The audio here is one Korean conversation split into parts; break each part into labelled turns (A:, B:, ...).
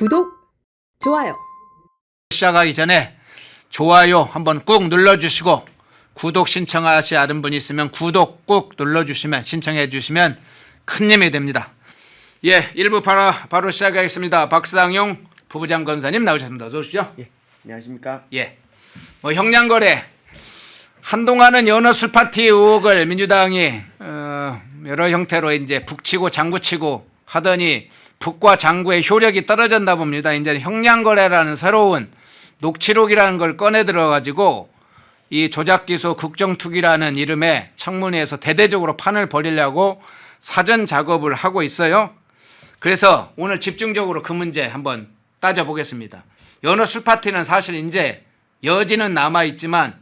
A: 구독, 좋아요.
B: 시작하기 전에 좋아요 한번 꾹 눌러주시고 구독 신청하시는 분이 있으면 구독 꾹 눌러주시면 신청해 주시면 큰 힘이 됩니다. 예, 1부 바로 시작하겠습니다. 박상용 부부장 검사님 나오셨습니다. 어서 오십시오.
C: 예, 안녕하십니까?
B: 예, 형량거래 한동안은 연어 술파티 의혹을 민주당이 여러 형태로 이제 북치고 장구치고 하더니 북과 장구의 효력이 떨어졌나 봅니다. 이제 형량거래라는 새로운 녹취록이라는 걸 꺼내 들어가지고 이 조작기소 국정투기라는 이름의 청문회에서 대대적으로 판을 벌이려고 사전 작업을 하고 있어요. 그래서 오늘 집중적으로 그 문제 한번 따져보겠습니다. 연어 술파티는 사실 이제 여지는 남아있지만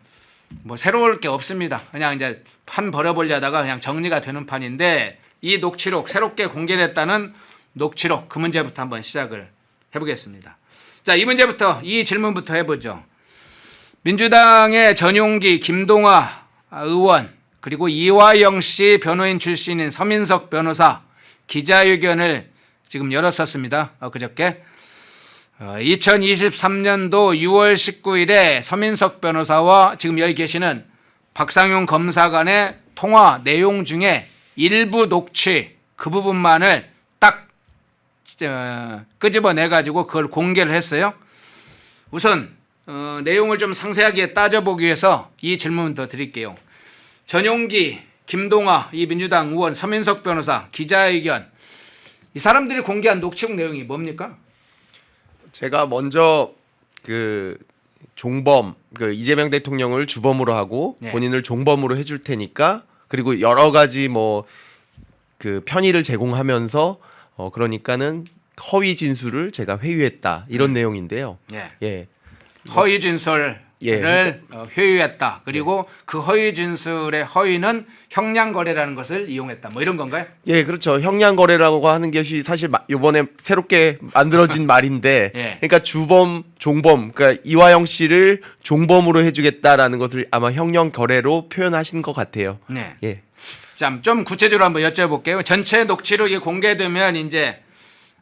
B: 뭐 새로울 게 없습니다. 그냥 이제 판 벌여보려다가 그냥 정리가 되는 판인데 이 녹취록 새롭게 공개됐다는 녹취록 그 문제부터 한번 시작을 해보겠습니다. 자, 이 질문부터 해보죠. 민주당의 전용기 김동화 의원 그리고 이화영 씨 변호인 출신인 서민석 변호사 기자회견을 지금 열었었습니다. 그저께 2023년도 6월 19일에 서민석 변호사와 지금 여기 계시는 박상용 검사 간의 통화 내용 중에 일부 녹취 그 부분만을 딱 끄집어내가지고 그걸 공개를 했어요. 우선 내용을 좀 상세하게 따져보기 위해서 이 질문부터 드릴게요. 전용기, 김동화, 이 민주당 의원, 서민석 변호사, 기자회견 이 사람들이 공개한 녹취록 내용이 뭡니까?
C: 제가 먼저 그 종범 이재명 대통령을 주범으로 하고
B: 네.
C: 본인을 종범으로 해줄 테니까 그리고 여러 가지 뭐 그 편의를 제공하면서 그러니까는 허위 진술을 제가 회유했다 이런 내용인데요.
B: 예.
C: 예.
B: 허위 진술을
C: 예.
B: 회유했다. 그리고 그 허위 진술의 허위는 형량 거래라는 것을 이용했다. 뭐 이런 건가요?
C: 예, 그렇죠. 형량 거래라고 하는 것이 사실 이번에 새롭게 만들어진 말인데,
B: 예.
C: 그러니까 주범, 종범, 그러니까 이화영 씨를 종범으로 해주겠다라는 것을 아마 형량 거래로 표현하신 것 같아요.
B: 네.
C: 예.
B: 좀 구체적으로 한번 여쭤볼게요. 전체 녹취록이 공개되면 이제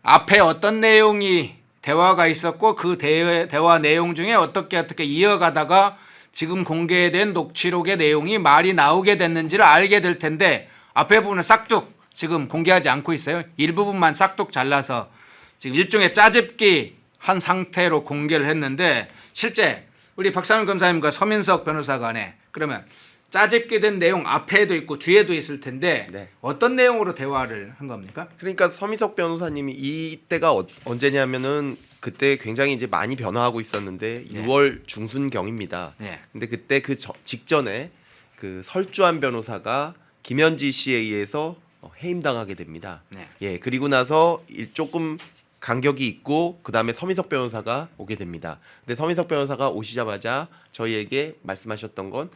B: 앞에 어떤 내용이 대화가 있었고 그 대화 내용 중에 어떻게 이어가다가 지금 공개된 녹취록의 내용이 말이 나오게 됐는지를 알게 될 텐데 앞에 부분은 싹둑 지금 공개하지 않고 있어요. 일부분만 싹둑 잘라서 지금 일종의 짜집기 한 상태로 공개를 했는데 실제 우리 박상용 검사님과 서민석 변호사 간에 그러면 짜집기 된 내용 앞에도 있고 뒤에도 있을 텐데
C: 네.
B: 어떤 내용으로 대화를 한 겁니까?
C: 그러니까 서민석 변호사님이 이때가 언제냐면은 그때 굉장히 이제 많이 변화하고 있었는데
B: 네.
C: 6월 중순경입니다.
B: 네.
C: 근데 그때 직전에 그 설주한 변호사가 김현지 씨에 의해서 해임당하게 됩니다.
B: 네.
C: 예, 그리고 나서 조금 간격이 있고 그 다음에 서민석 변호사가 오게 됩니다. 근데 서민석 변호사가 오시자마자 저희에게 말씀하셨던 건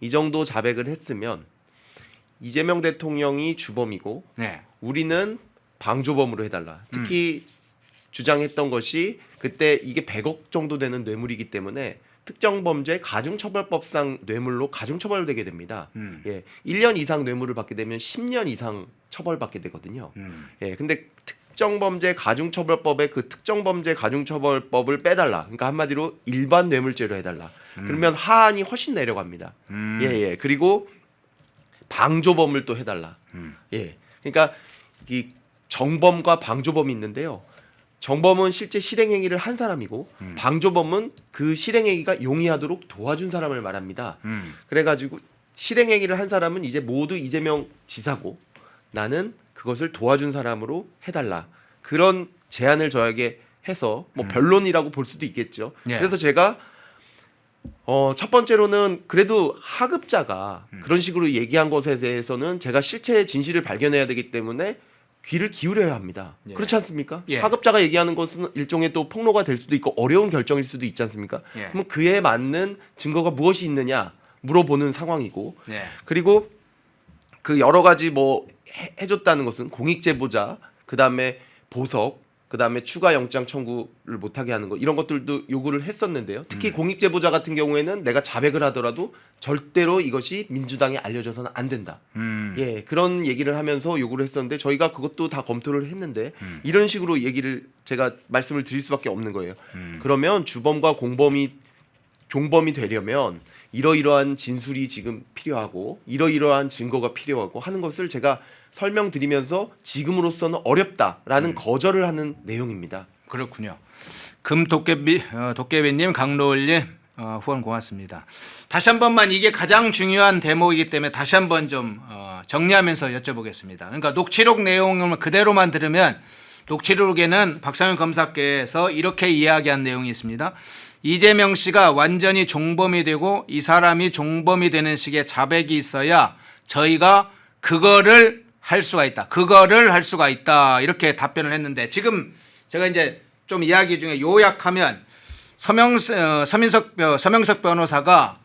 C: 이 정도 자백을 했으면 이재명 대통령이 주범이고
B: 네.
C: 우리는 방조범으로 해달라. 특히 주장했던 것이 그때 이게 100억 정도 되는 뇌물이기 때문에 특정범죄 가중처벌법상 뇌물로 가중처벌되게 됩니다. 예, 1년 이상 뇌물을 받게 되면 10년 이상 처벌받게 되거든요. 예, 근데 특정범죄 가중처벌법에 그 특정범죄 가중처벌법을 빼달라. 그러니까 한마디로 일반 뇌물죄로 해달라. 그러면 하한이 훨씬 내려갑니다. 예. 그리고 방조범을 또 해달라. 예, 그러니까 이 정범과 방조범이 있는데요. 정범은 실제 실행행위를 한 사람이고 방조범은 그 실행행위가 용이하도록 도와준 사람을 말합니다. 그래가지고 실행행위를 한 사람은 이제 모두 이재명 지사고 나는 그것을 도와준 사람으로 해달라. 그런 제안을 저에게 해서 뭐 변론이라고 볼 수도 있겠죠.
B: 예.
C: 그래서 제가 첫 번째로는 그래도 하급자가 그런 식으로 얘기한 것에 대해서는 제가 실체 진실을 발견해야 되기 때문에 귀를 기울여야 합니다.
B: 예.
C: 그렇지 않습니까?
B: 예.
C: 하급자가 얘기하는 것은 일종의 또 폭로가 될 수도 있고 어려운 결정일 수도 있지 않습니까?
B: 예.
C: 그럼 그에 맞는 증거가 무엇이 있느냐 물어보는 상황이고
B: 네.
C: 그리고 그 여러 가지 뭐 해줬다는 것은 공익제보자, 그 다음에 보석, 그다음에 추가 영장 청구를 못하게 하는 거 이런 것들도 요구를 했었는데요. 특히 공익제보자 같은 경우에는 내가 자백을 하더라도 절대로 이것이 민주당에 알려져서는 안 된다. 예, 그런 얘기를 하면서 요구를 했었는데 저희가 그것도 다 검토를 했는데 이런 식으로 얘기를 제가 말씀을 드릴 수밖에 없는 거예요. 그러면 주범과 공범이 종범이 되려면 이러이러한 진술이 지금 필요하고 이러이러한 증거가 필요하고 하는 것을 제가 설명드리면서 지금으로서는 어렵다라는 거절을 하는 내용입니다.
B: 그렇군요. 도깨비님, 강로을님 후원 고맙습니다. 다시 한 번만 이게 가장 중요한 대목이기 때문에 다시 한번 좀 정리하면서 여쭤보겠습니다. 그러니까 녹취록 내용을 그대로만 들으면 녹취록에는 박상현 검사께서 이렇게 이야기한 내용이 있습니다. 이재명 씨가 완전히 종범이 되고 이 사람이 종범이 되는 식의 자백이 있어야 저희가 그거를 할 수가 있다. 그거를 할 수가 있다. 이렇게 답변을 했는데 지금 제가 이제 좀 이야기 중에 요약하면 서명석 변호사가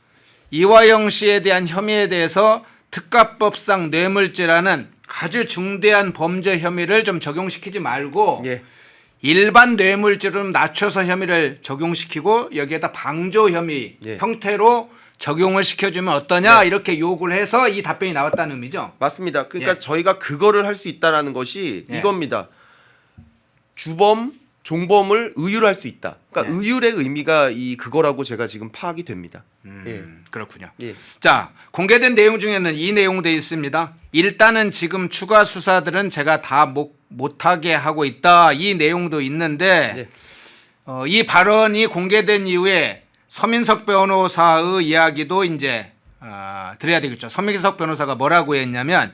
B: 이화영 씨에 대한 혐의에 대해서 특가법상 뇌물죄라는 아주 중대한 범죄 혐의를 좀 적용시키지 말고
C: 예.
B: 일반 뇌물죄로 좀 낮춰서 혐의를 적용시키고 여기에다 방조 혐의
C: 예.
B: 형태로 적용을 시켜주면 어떠냐
C: 네.
B: 이렇게 요구를 해서 이 답변이 나왔다는 의미죠.
C: 맞습니다. 그러니까
B: 예.
C: 저희가 그거를 할 수 있다라는 것이
B: 예.
C: 이겁니다. 주범, 종범을 의율할 수 있다. 그러니까
B: 예.
C: 의율의 의미가 이 그거라고 제가 지금 파악이 됩니다. 예.
B: 그렇군요.
C: 예.
B: 자, 공개된 내용 중에는 이 내용도 있습니다. 일단은 지금 추가 수사들은 제가 다 못하게 하고 있다. 이 내용도 있는데
C: 네.
B: 이 발언이 공개된 이후에 서민석 변호사의 이야기도 이제 드려야 되겠죠. 서민석 변호사가 뭐라고 했냐면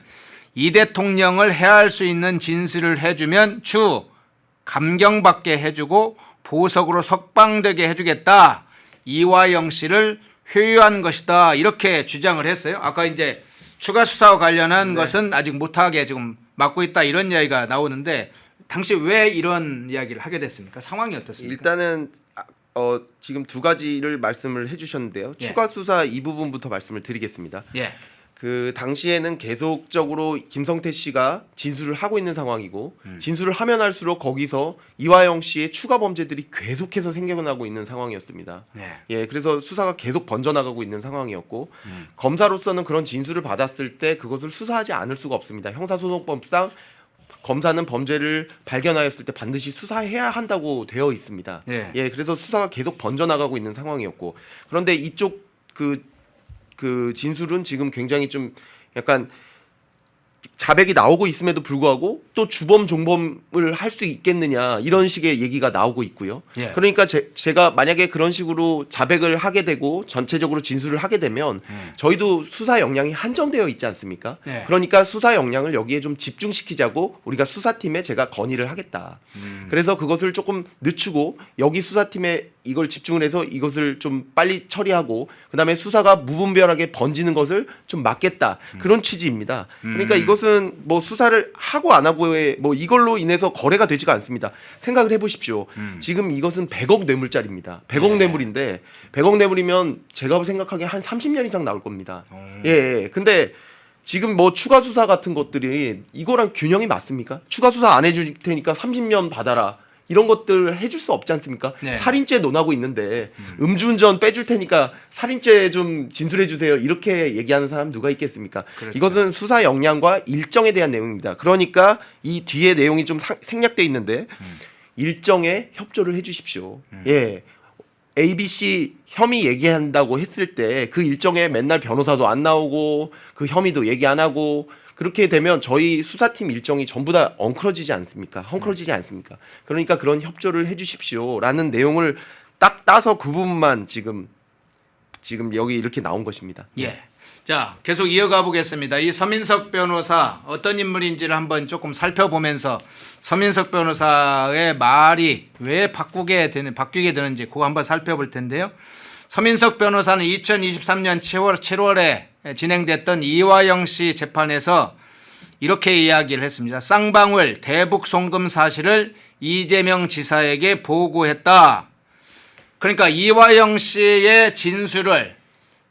B: 이 대통령을 해할 수 있는 진술을 해주면 감경받게 해주고 보석으로 석방되게 해주겠다. 이화영 씨를 회유한 것이다. 이렇게 주장을 했어요. 아까 이제 추가 수사와 관련한 것은 아직 못하게 지금 막고 있다. 이런 이야기가 나오는데 당시 왜 이런 이야기를 하게 됐습니까? 상황이 어떻습니까?
C: 일단은 지금 두 가지를 말씀을 해주셨는데요.
B: 예.
C: 추가 수사 이 부분부터 말씀을 드리겠습니다.
B: 예.
C: 그 당시에는 계속적으로 김성태 씨가 진술을 하고 있는 상황이고 진술을 하면 할수록 거기서 이화영 씨의 추가 범죄들이 계속해서 생겨나고 있는 상황이었습니다.
B: 예.
C: 예, 그래서 수사가 계속 번져나가고 있는 상황이었고 검사로서는 그런 진술을 받았을 때 그것을 수사하지 않을 수가 없습니다. 형사소송법상 검사는 범죄를 발견하였을 때 반드시 수사해야 한다고 되어 있습니다.
B: 예.
C: 그래서 수사가 계속 번져나가고 있는 상황이었고 그런데 이쪽 그 진술은 지금 굉장히 좀 약간 자백이 나오고 있음에도 불구하고 또 주범 종범을 할 수 있겠느냐 이런 식의 얘기가 나오고 있고요.
B: 예.
C: 그러니까 제가 만약에 그런 식으로 자백을 하게 되고 전체적으로 진술을 하게 되면 저희도 수사 역량이 한정되어 있지 않습니까?
B: 예.
C: 그러니까 수사 역량을 여기에 좀 집중시키자고 우리가 수사팀에 제가 건의를 하겠다. 그래서 그것을 조금 늦추고 여기 수사팀에 이걸 집중을 해서 이것을 좀 빨리 처리하고 그다음에 수사가 무분별하게 번지는 것을 좀 막겠다. 그런 취지입니다. 그러니까 이것은 뭐 수사를 하고 안 하고의 뭐 이걸로 인해서 거래가 되지가 않습니다. 생각을 해보십시오. 지금 이것은 100억 뇌물짜리입니다. 100억 뇌물인데 100억 뇌물이면 제가 생각하기에 한 30년 이상 나올 겁니다. 예. 근데 지금 뭐 추가 수사 같은 것들이 이거랑 균형이 맞습니까? 추가 수사 안 해줄 테니까 30년 받아라. 이런 것들 해줄 수 없지 않습니까?
B: 네.
C: 살인죄 논하고 있는데 음주운전 빼줄 테니까 살인죄 좀 진술해 주세요. 이렇게 얘기하는 사람 누가 있겠습니까?
B: 그렇죠.
C: 이것은 수사 역량과 일정에 대한 내용입니다. 그러니까 이 뒤에 내용이 좀 생략돼 있는데 일정에 협조를 해 주십시오. 예. ABC 혐의 얘기한다고 했을 때 그 일정에 맨날 변호사도 안 나오고 그 혐의도 얘기 안 하고 그렇게 되면 저희 수사팀 일정이 전부 다 엉클어지지 않습니까? 헝클어지지 않습니까? 그러니까 그런 협조를 해 주십시오라는 내용을 딱 따서 그 부분만 지금 여기 이렇게 나온 것입니다.
B: 예. 자, 계속 이어가 보겠습니다. 이 서민석 변호사 어떤 인물인지를 한번 조금 살펴보면서 서민석 변호사의 말이 왜 바뀌게 되는지 그거 한번 살펴볼 텐데요. 서민석 변호사는 2023년 7월에 진행됐던 이화영 씨 재판에서 이렇게 이야기를 했습니다. 쌍방울 대북 송금 사실을 이재명 지사에게 보고했다. 그러니까 이화영 씨의 진술을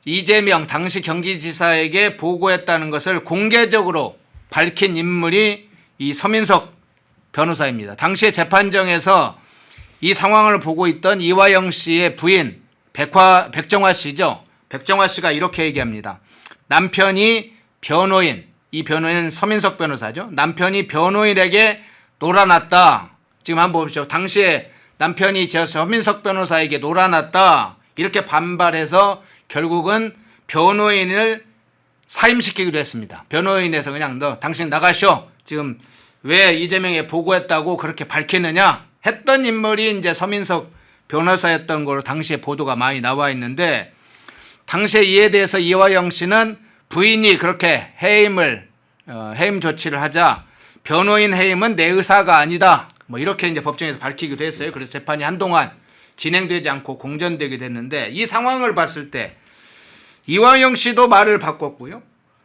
B: 이재명 당시 경기지사에게 보고했다는 것을 공개적으로 밝힌 인물이 이 서민석 변호사입니다. 당시에 재판정에서 이 상황을 보고 있던 이화영 씨의 부인 백정화 씨죠. 백정화 씨가 이렇게 얘기합니다. 남편이 변호인, 이 변호인은 서민석 변호사죠. 남편이 변호인에게 놀아났다. 지금 한번 보십시오. 당시에 남편이 저 서민석 변호사에게 놀아났다. 이렇게 반발해서 결국은 변호인을 사임시키기도 했습니다. 변호인에서 그냥 너 당신 나가쇼. 지금 왜 이재명에 보고했다고 그렇게 밝히느냐 했던 인물이 이제 서민석 변호사였던 거로 당시에 보도가 많이 나와 있는데, 당시에 이에 대해서 이화영 씨는 부인이 그렇게 해임 조치를 하자 변호인 해임은 내 의사가 아니다. 뭐 이렇게 이제 법정에서 밝히기도 했어요. 그래서 재판이 한동안 진행되지 않고 공전되기도 했는데, 이 상황을 봤을 때 이화영 씨도 말을 바꿨고요.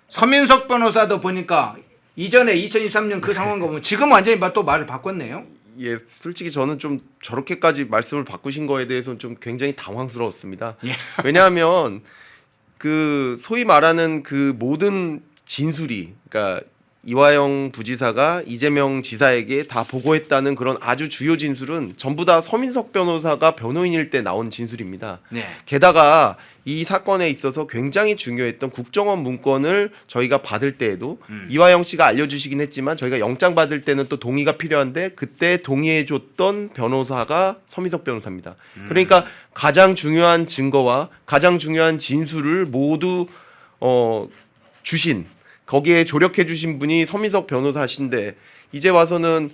B: 서민석 변호사도 보니까 이전에 2023년 그 상황과 보면 지금 완전히 또 말을 바꿨네요.
C: 예, 솔직히 저는 좀 저렇게까지 말씀을 바꾸신 거에 대해서는 좀 굉장히 당황스러웠습니다.
B: 예.
C: 왜냐하면 그 소위 말하는 그 모든 진술이, 그러니까 이화영 부지사가 이재명 지사에게 다 보고했다는 그런 아주 주요 진술은 전부 다 서민석 변호사가 변호인일 때 나온 진술입니다.
B: 네.
C: 게다가 이 사건에 있어서 굉장히 중요했던 국정원 문건을 저희가 받을 때에도 이화영 씨가 알려주시긴 했지만 저희가 영장 받을 때는 또 동의가 필요한데 그때 동의해줬던 변호사가 서민석 변호사입니다. 그러니까 가장 중요한 증거와 가장 중요한 진술을 모두 주신, 거기에 조력해 주신 분이 서민석 변호사신데 이제 와서는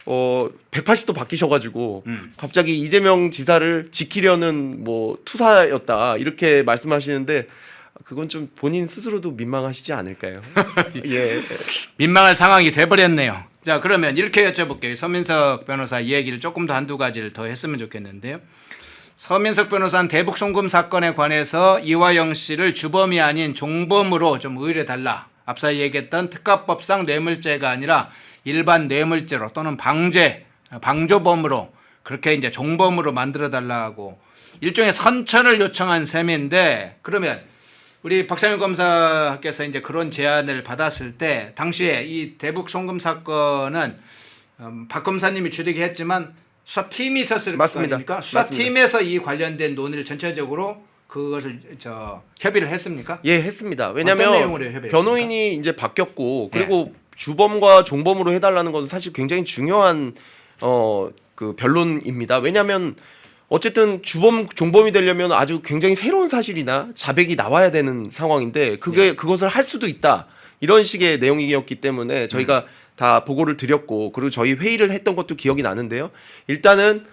C: 180도 바뀌셔가지고 갑자기 이재명 지사를 지키려는 뭐 투사였다 이렇게 말씀하시는데 그건 좀 본인 스스로도 민망하시지 않을까요? 예.
B: 민망할 상황이 돼버렸네요. 자, 그러면 이렇게 여쭤볼게요. 서민석 변호사 이 얘기를 조금 더 한두 가지를 더 했으면 좋겠는데요. 서민석 변호사는 대북 송금 사건에 관해서 이화영 씨를 주범이 아닌 종범으로 좀 의뢰달라. 앞서 얘기했던 특가법상 뇌물죄가 아니라 일반 뇌물죄로 또는 방조범으로 그렇게 이제 종범으로 만들어 달라고 일종의 선처를 요청한 셈인데, 그러면 우리 박상일 검사께서 이제 그런 제안을 받았을 때 당시에 이 대북 송금 사건은 박 검사님이 주도하게 했지만 수사팀이 있었을 거 아닙니까? 수사팀에서 이 관련된 논의를 전체적으로 그것을 협의를 했습니까?
C: 예, 했습니다. 왜냐하면
B: 협의를
C: 변호인이 이제 바뀌었고 그리고 주범과 종범으로 해달라는 것은 사실 굉장히 중요한 그 변론입니다. 왜냐하면 어쨌든 주범 종범이 되려면 아주 굉장히 새로운 사실이나 자백이 나와야 되는 상황인데 그것을 할 수도 있다 이런 식의 내용이었기 때문에 저희가 다 보고를 드렸고 그리고 저희 회의를 했던 것도 기억이 나는데요. 일단은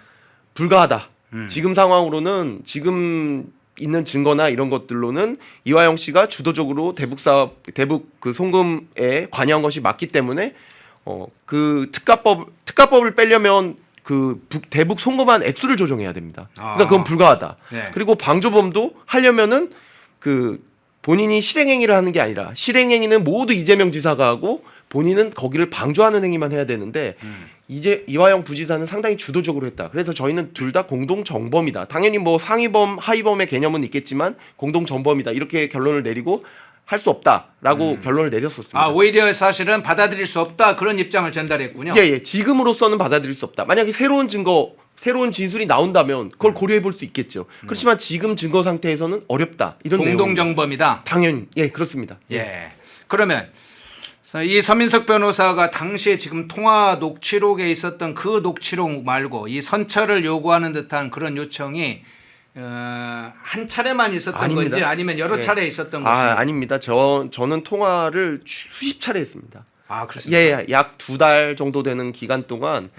C: 불가하다. 지금 상황으로는 지금 있는 증거나 이런 것들로는 이화영 씨가 주도적으로 대북 그 송금에 관여한 것이 맞기 때문에 그 특가법을 빼려면 그 대북 송금한 액수를 조정해야 됩니다. 그러니까 그건 불가하다.
B: 네.
C: 그리고 방조범도 하려면은 그 본인이 실행행위를 하는 게 아니라 실행행위는 모두 이재명 지사가 하고 본인은 거기를 방조하는 행위만 해야 되는데 이제 이화영 부지사는 상당히 주도적으로 했다. 그래서 저희는 둘 다 공동 정범이다. 당연히 뭐 상위범, 하위범의 개념은 있겠지만 공동 정범이다. 이렇게 결론을 내리고 할 수 없다라고 결론을 내렸었습니다.
B: 아, 오히려 사실은 받아들일 수 없다 그런 입장을 전달했군요.
C: 예. 지금으로서는 받아들일 수 없다. 만약에 새로운 증거, 새로운 진술이 나온다면 그걸 고려해 볼 수 있겠죠. 그렇지만 지금 증거 상태에서는 어렵다. 이런
B: 공동 정범이다.
C: 당연히 그렇습니다.
B: 예. 그러면 이 서민석 변호사가 당시에 지금 통화 녹취록에 있었던 그 녹취록 말고 이 선처를 요구하는 듯한 그런 요청이 한 차례만 있었던
C: 아닙니다.
B: 건지 아니면 여러 차례 있었던 건지?
C: 아닙니다. 저는 통화를 수십 차례 했습니다.
B: 아, 그렇습니까?
C: 예, 약 2달 정도 되는 기간 동안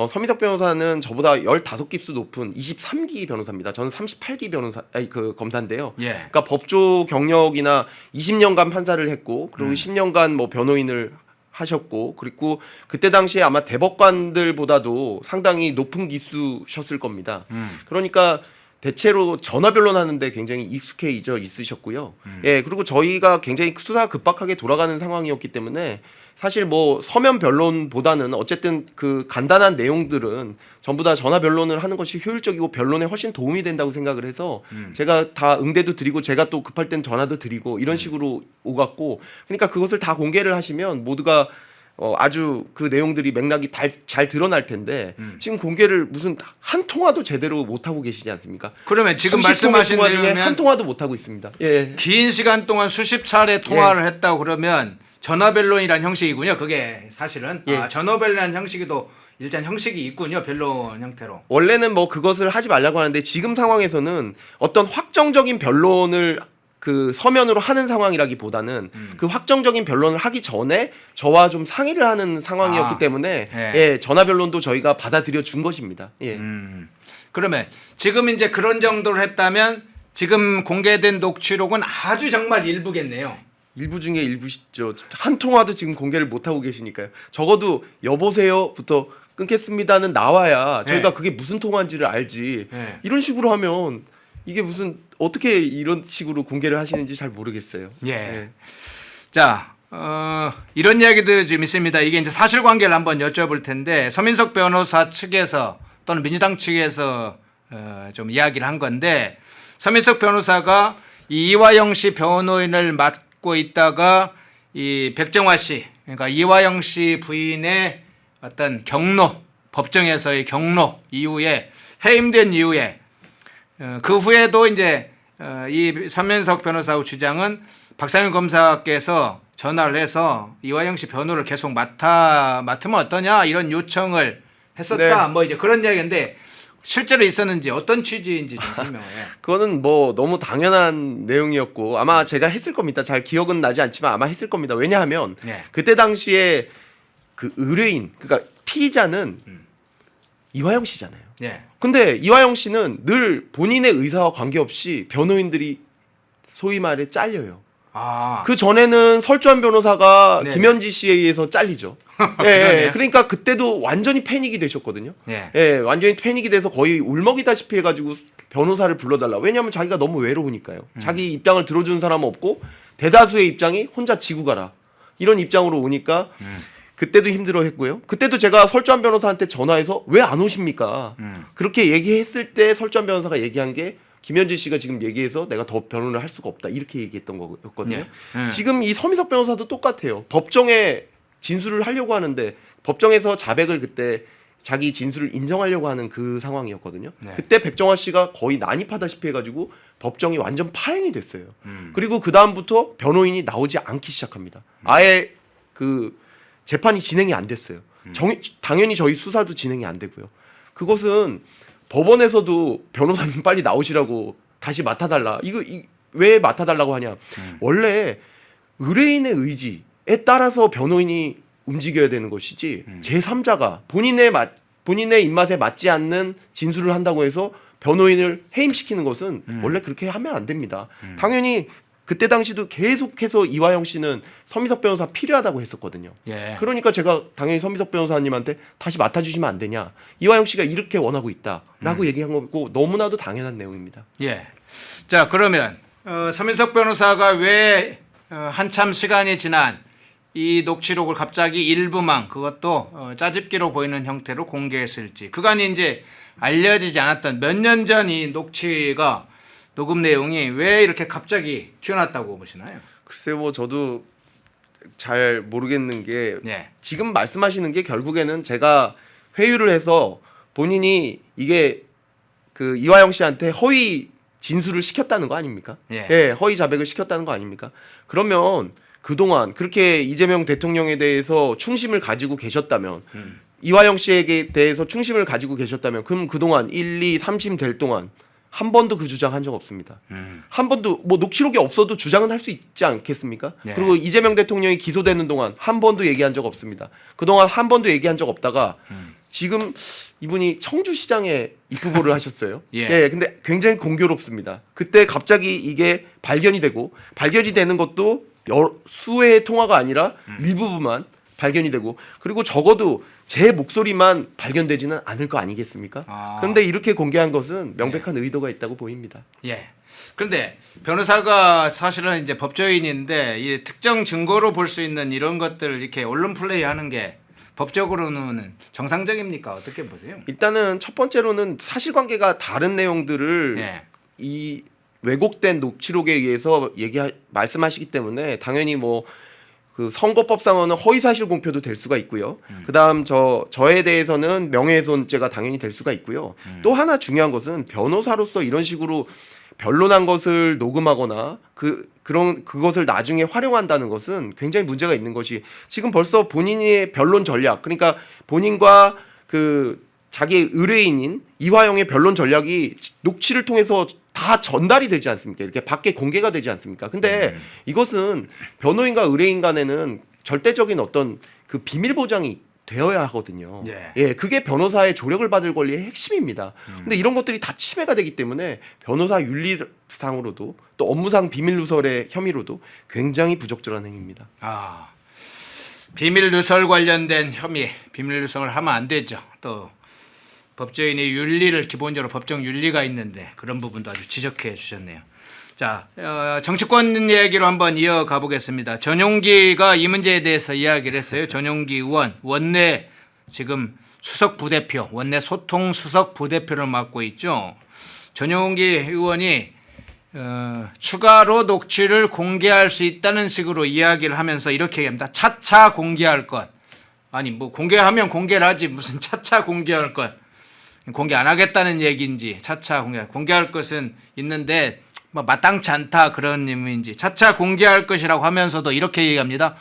C: 서민석 변호사는 저보다 15기수 높은 23기 변호사입니다. 저는 38기 검사인데요.
B: 예.
C: 그러니까 법조 경력이나 20년간 판사를 했고 그리고 10년간 뭐 변호인을 하셨고 그리고 그때 당시에 아마 대법관들보다도 상당히 높은 기수셨을 겁니다. 그러니까 대체로 전화 변론하는데 굉장히 익숙해져 있으셨고요. 예, 그리고 저희가 굉장히 수사가 급박하게 돌아가는 상황이었기 때문에 사실 뭐 서면 변론보다는 어쨌든 그 간단한 내용들은 전부 다 전화 변론을 하는 것이 효율적이고 변론에 훨씬 도움이 된다고 생각을 해서 제가 다 응대도 드리고 제가 또 급할 땐 전화도 드리고 이런 식으로 오갔고 그러니까 그것을 다 공개를 하시면 모두가 아주 그 내용들이 맥락이 잘 드러날 텐데 지금 공개를 무슨 한 통화도 제대로 못 하고 계시지 않습니까?
B: 그러면 지금
C: 30통의
B: 말씀하신
C: 통화 중에
B: 내용이면
C: 한 통화도 못 하고 있습니다. 예.
B: 긴 시간 동안 수십 차례 통화를 했다고 그러면 전화변론이라는 형식이군요. 그게 사실은
C: 예.
B: 전화변론이라는 형식도 일단 형식이 있군요. 변론 형태로.
C: 원래는 뭐 그것을 하지 말라고 하는데 지금 상황에서는 어떤 확정적인 변론을 그 서면으로 하는 상황이라기보다는 그 확정적인 변론을 하기 전에 저와 좀 상의를 하는 상황이었기 때문에
B: 예.
C: 예, 전화 변론도 저희가 받아들여 준 것입니다. 예.
B: 그러면 지금 이제 그런 정도로 했다면 지금 공개된 녹취록은 아주 정말 일부겠네요.
C: 일부 중에 일부시죠. 한 통화도 지금 공개를 못 하고 계시니까요. 적어도 여보세요부터 끊겠습니다는 나와야 저희가
B: 네.
C: 그게 무슨 통화인지를 알지.
B: 네.
C: 이런 식으로 하면 이게 무슨 어떻게 이런 식으로 공개를 하시는지 잘 모르겠어요.
B: 예. 자, 이런 이야기도 좀 있습니다. 이게 이제 사실관계를 한번 여쭤볼 텐데 서민석 변호사 측에서 또는 민주당 측에서 좀 이야기를 한 건데 서민석 변호사가 이화영 씨 변호인을 맡고 있다가 이 백정화 씨, 그러니까 이화영 씨 부인의 어떤 경로, 법정에서의 경로 이후에 해임된 이후에 그 후에도 이제 이 서민석 변호사의 주장은 박상현 검사께서 전화를 해서 이화영 씨 변호를 계속 맡으면 어떠냐 이런 요청을 했었다.
C: 네.
B: 뭐 이제 그런 이야기인데 실제로 있었는지 어떤 취지인지 좀 설명해.
C: 그거는 뭐 너무 당연한 내용이었고 아마 제가 했을 겁니다. 잘 기억은 나지 않지만 아마 했을 겁니다. 왜냐하면
B: 네.
C: 그때 당시에 그 의뢰인 그러니까 피의자는 이화영 씨잖아요.
B: 예.
C: 근데 이화영 씨는 늘 본인의 의사와 관계없이 변호인들이 소위 말해 잘려요.
B: 아.
C: 그 전에는 설주한 변호사가
B: 네네.
C: 김현지 씨에 의해서 잘리죠.
B: 그러네요.
C: 그러니까 그때도 완전히 패닉이 되셨거든요.
B: 예.
C: 완전히 패닉이 돼서 거의 울먹이다시피 해가지고 변호사를 불러달라. 왜냐하면 자기가 너무 외로우니까요. 자기 입장을 들어주는 사람은 없고 대다수의 입장이 혼자 지고 가라. 이런 입장으로 오니까 그때도 힘들어했고요. 그때도 제가 설주한 변호사한테 전화해서 왜 안 오십니까? 그렇게 얘기했을 때 설주한 변호사가 얘기한 게 김현지 씨가 지금 얘기해서 내가 더 변론을 할 수가 없다 이렇게 얘기했던 거였거든요.
B: 네.
C: 지금 이 서민석 변호사도 똑같아요. 법정에 진술을 하려고 하는데 법정에서 자백을 그때 자기 진술을 인정하려고 하는 그 상황이었거든요.
B: 네.
C: 그때 백정화 씨가 거의 난입하다시피 해가지고 법정이 완전 파행이 됐어요. 그리고 그 다음부터 변호인이 나오지 않기 시작합니다. 아예 그 재판이 진행이 안 됐어요. 당연히 저희 수사도 진행이 안 되고요. 그것은 법원에서도 변호사님 빨리 나오시라고 다시 맡아달라. 왜 맡아달라고 하냐? 원래 의뢰인의 의지에 따라서 변호인이 움직여야 되는 것이지 제3자가 본인의 입맛에 맞지 않는 진술을 한다고 해서 변호인을 해임시키는 것은 원래 그렇게 하면 안 됩니다. 당연히 그때 당시도 계속해서 이화영 씨는 서민석 변호사 필요하다고 했었거든요.
B: 예.
C: 그러니까 제가 당연히 서민석 변호사님한테 다시 맡아주시면 안 되냐. 이화영 씨가 이렇게 원하고 있다라고 얘기한 거고 너무나도 당연한 내용입니다.
B: 예. 자, 그러면 서민석 변호사가 왜 한참 시간이 지난 이 녹취록을 갑자기 일부만 그것도 짜집기로 보이는 형태로 공개했을지 그간이 이제 알려지지 않았던 몇 년 전 이 녹음 내용이 왜 이렇게 갑자기 튀어났다고 보시나요?
C: 글쎄요, 뭐 저도 잘 모르겠는 게
B: 예.
C: 지금 말씀하시는 게 결국에는 제가 회유를 해서 본인이 이게 그 이화영 씨한테 허위 진술을 시켰다는 거 아닙니까?
B: 예.
C: 허위 자백을 시켰다는 거 아닙니까? 그러면 그동안 그렇게 이재명 대통령에 대해서 충심을 가지고 계셨다면 이화영 씨에게 대해서 충심을 가지고 계셨다면 그럼 그동안 1, 2, 3심 될 동안 한 번도 그 주장 한 적 없습니다. 한 번도 뭐 녹취록이 없어도 주장은 할 수 있지 않겠습니까?
B: 예.
C: 그리고 이재명 대통령이 기소되는 동안 한 번도 얘기한 적 없습니다. 그동안 한 번도 얘기한 적 없다가 지금 이분이 청주시장에 입후보를 하셨어요.
B: 예.
C: 근데 굉장히 공교롭습니다. 그때 갑자기 이게 발견이 되는 것도 수회의 통화가 아니라 일부분만 발견이 되고 그리고 적어도 제 목소리만 발견되지는 않을 거 아니겠습니까? 그런데 이렇게 공개한 것은 명백한 의도가 있다고 보입니다.
B: 예. 그런데 변호사가 사실은 이제 법조인인데 이 특정 증거로 볼 수 있는 이런 것들을 이렇게 언론 플레이하는 게 법적으로는 정상적입니까? 어떻게 보세요?
C: 일단은 첫 번째로는 사실관계가 다른 내용들을
B: 예.
C: 이 왜곡된 녹취록에 의해서 말씀하시기 때문에 당연히 뭐 그 선거법상으로는 허위사실 공표도 될 수가 있고요. 그다음 저에 대해서는 명예훼손죄가 당연히 될 수가 있고요. 또 하나 중요한 것은 변호사로서 이런 식으로 변론한 것을 녹음하거나 그것을 나중에 활용한다는 것은 굉장히 문제가 있는 것이 지금 벌써 본인의 변론 전략, 그러니까 본인과 그 자기 의뢰인인 이화영의 변론 전략이 녹취를 통해서 다 전달이 되지 않습니까? 이렇게 밖에 공개가 되지 않습니까? 근데 이것은 변호인과 의뢰인 간에는 절대적인 어떤 그 비밀 보장이 되어야 하거든요. 예, 그게 변호사의 조력을 받을 권리의 핵심입니다. 근데 이런 것들이 다 침해가 되기 때문에 변호사 윤리상으로도 또 업무상 비밀 누설의 혐의로도 굉장히 부적절한 행위입니다.
B: 아, 비밀 누설 관련된 혐의, 비밀 누설을 하면 안 되죠. 또 법조인의 윤리를 기본적으로 법정 윤리가 있는데 그런 부분도 아주 지적해 주셨네요. 자, 정치권 얘기로 한번 이어가 보겠습니다. 전용기가 이 문제에 대해서 이야기를 했어요. 전용기 의원, 원내 지금 수석 부대표, 원내 소통 수석 부대표를 맡고 있죠. 전용기 의원이 추가로 녹취를 공개할 수 있다는 식으로 이야기를 하면서 이렇게 얘기합니다. 차차 공개할 것. 아니 뭐 공개하면 공개를 하지 무슨 차차 공개할 것. 공개 안 하겠다는 얘기인지 차차 공개할 것은 있는데 뭐 마땅치 않다 그런 의미인지 차차 공개할 것이라고 하면서도 이렇게 얘기합니다.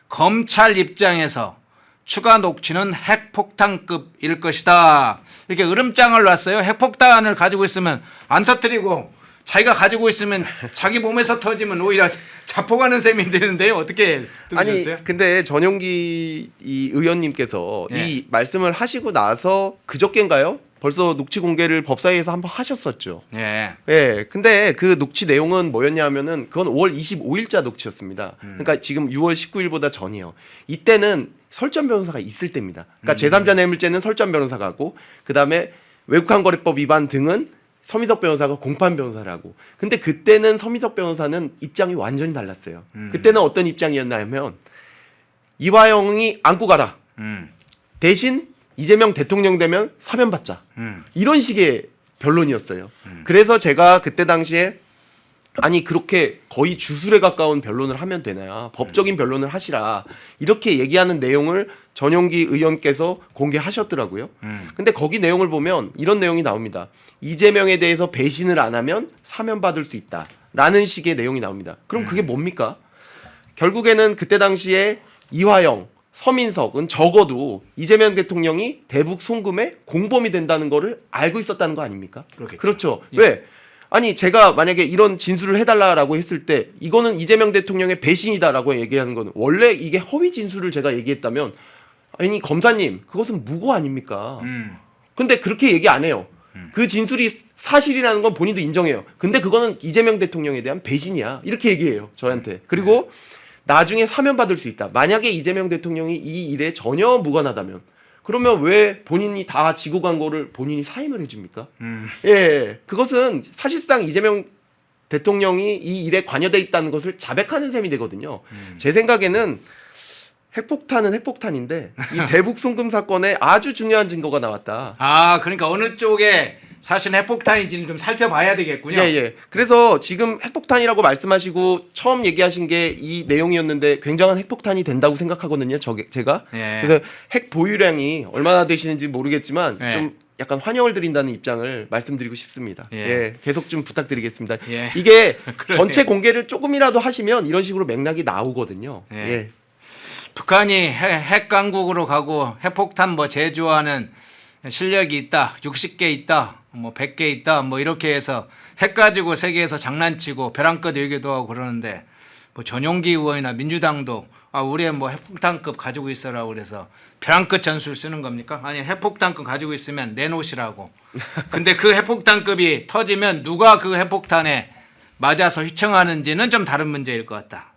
B: 검찰 입장에서 추가 녹취는 핵폭탄급일 것이다. 이렇게 으름장을 놨어요. 핵폭탄을 가지고 있으면 안 터뜨리고 자기가 가지고 있으면 자기 몸에서 터지면 오히려 자포가는 셈이 되는데요. 어떻게 들으셨어요?
C: 아니 근데 전용기 이 의원님께서 이 말씀을 하시고 나서 그저께인가요? 벌써 녹취 공개를 법사위에서 한번 하셨었죠. 예. 근데 그 녹취 내용은 뭐였냐면은 그건 5월 25일자 녹취였습니다. 그러니까 지금 6월 19일보다 전이에요. 이때는 설전 변호사가 있을 때입니다. 그러니까 제3자 뇌물죄는 설전 변호사가 하고 그다음에 외국환거래법 위반 등은 서민석 변호사가 공판 변호사를 하고. 근데 그때는 서민석 변호사는 입장이 완전히 달랐어요. 그때는 어떤 입장이었냐면 이화영이 안고 가라. 대신 이재명 대통령 되면 사면 받자. 이런 식의 변론이었어요. 그래서 제가 그때 당시에 아니 그렇게 거의 주술에 가까운 변론을 하면 되나요? 법적인 변론을 하시라. 이렇게 얘기하는 내용을 전용기 의원께서 공개하셨더라고요. 근데 거기 내용을 보면 이런 내용이 나옵니다. 이재명에 대해서 배신을 안 하면 사면 받을 수 있다. 라는 식의 내용이 나옵니다. 그럼 그게 뭡니까? 결국에는 그때 당시에 이화영, 서민석은 적어도 이재명 대통령이 대북 송금에 공범이 된다는 거를 알고 있었다는 거 아닙니까?
B: 그렇겠죠.
C: 그렇죠. 왜? 아니 제가 만약에 이런 진술을 해달라라고 했을 때 이거는 이재명 대통령의 배신이다라고 얘기하는 거는 원래 이게 허위 진술을 제가 얘기했다면 아니 검사님 그것은 무고 아닙니까? 근데 그렇게 얘기 안 해요. 그 진술이 사실이라는 건 본인도 인정해요. 근데 그거는 이재명 대통령에 대한 배신이야. 이렇게 얘기해요. 저한테. 그리고 나중에 사면 받을 수 있다. 만약에 이재명 대통령이 이 일에 전혀 무관하다면 그러면 왜 본인이 다 지고 간 거를 본인이 사임을 해줍니까? 예, 그것은 사실상 이재명 대통령이 이 일에 관여돼 있다는 것을 자백하는 셈이 되거든요. 제 생각에는 핵폭탄은 핵폭탄인데 이 대북 송금 사건에 아주 중요한 증거가 나왔다.
B: 아, 그러니까 어느 쪽에 사실 핵폭탄인지는 좀 살펴봐야 되겠군요.
C: 예. 그래서 지금 핵폭탄이라고 말씀하시고 처음 얘기하신 게 이 내용이었는데 굉장한 핵폭탄이 된다고 생각하거든요. 제가.
B: 예.
C: 그래서 핵 보유량이 얼마나 되시는지 모르겠지만
B: 예.
C: 좀 약간 환영을 드린다는 입장을 말씀드리고 싶습니다.
B: 예.
C: 예. 계속 좀 부탁드리겠습니다.
B: 예.
C: 이게
B: 그러네요.
C: 전체 공개를 조금이라도 하시면 이런 식으로 맥락이 나오거든요.
B: 예.
C: 예.
B: 북한이 핵 강국으로 가고 핵폭탄 뭐 제조하는 실력이 있다, 60개 있다, 뭐 100개 있다, 뭐 이렇게 해서 핵 가지고 세계에서 장난치고 벼랑끝 얘기도 하고 그러는데 뭐 전용기 의원이나 민주당도 우리 뭐 핵폭탄급 가지고 있어라 그래서 벼랑끝 전술 쓰는 겁니까? 아니 핵폭탄급 가지고 있으면 내놓으시라고. 근데 그 핵폭탄급이 터지면 누가 그 핵폭탄에 맞아서 휘청하는지는 좀 다른 문제일 것 같다.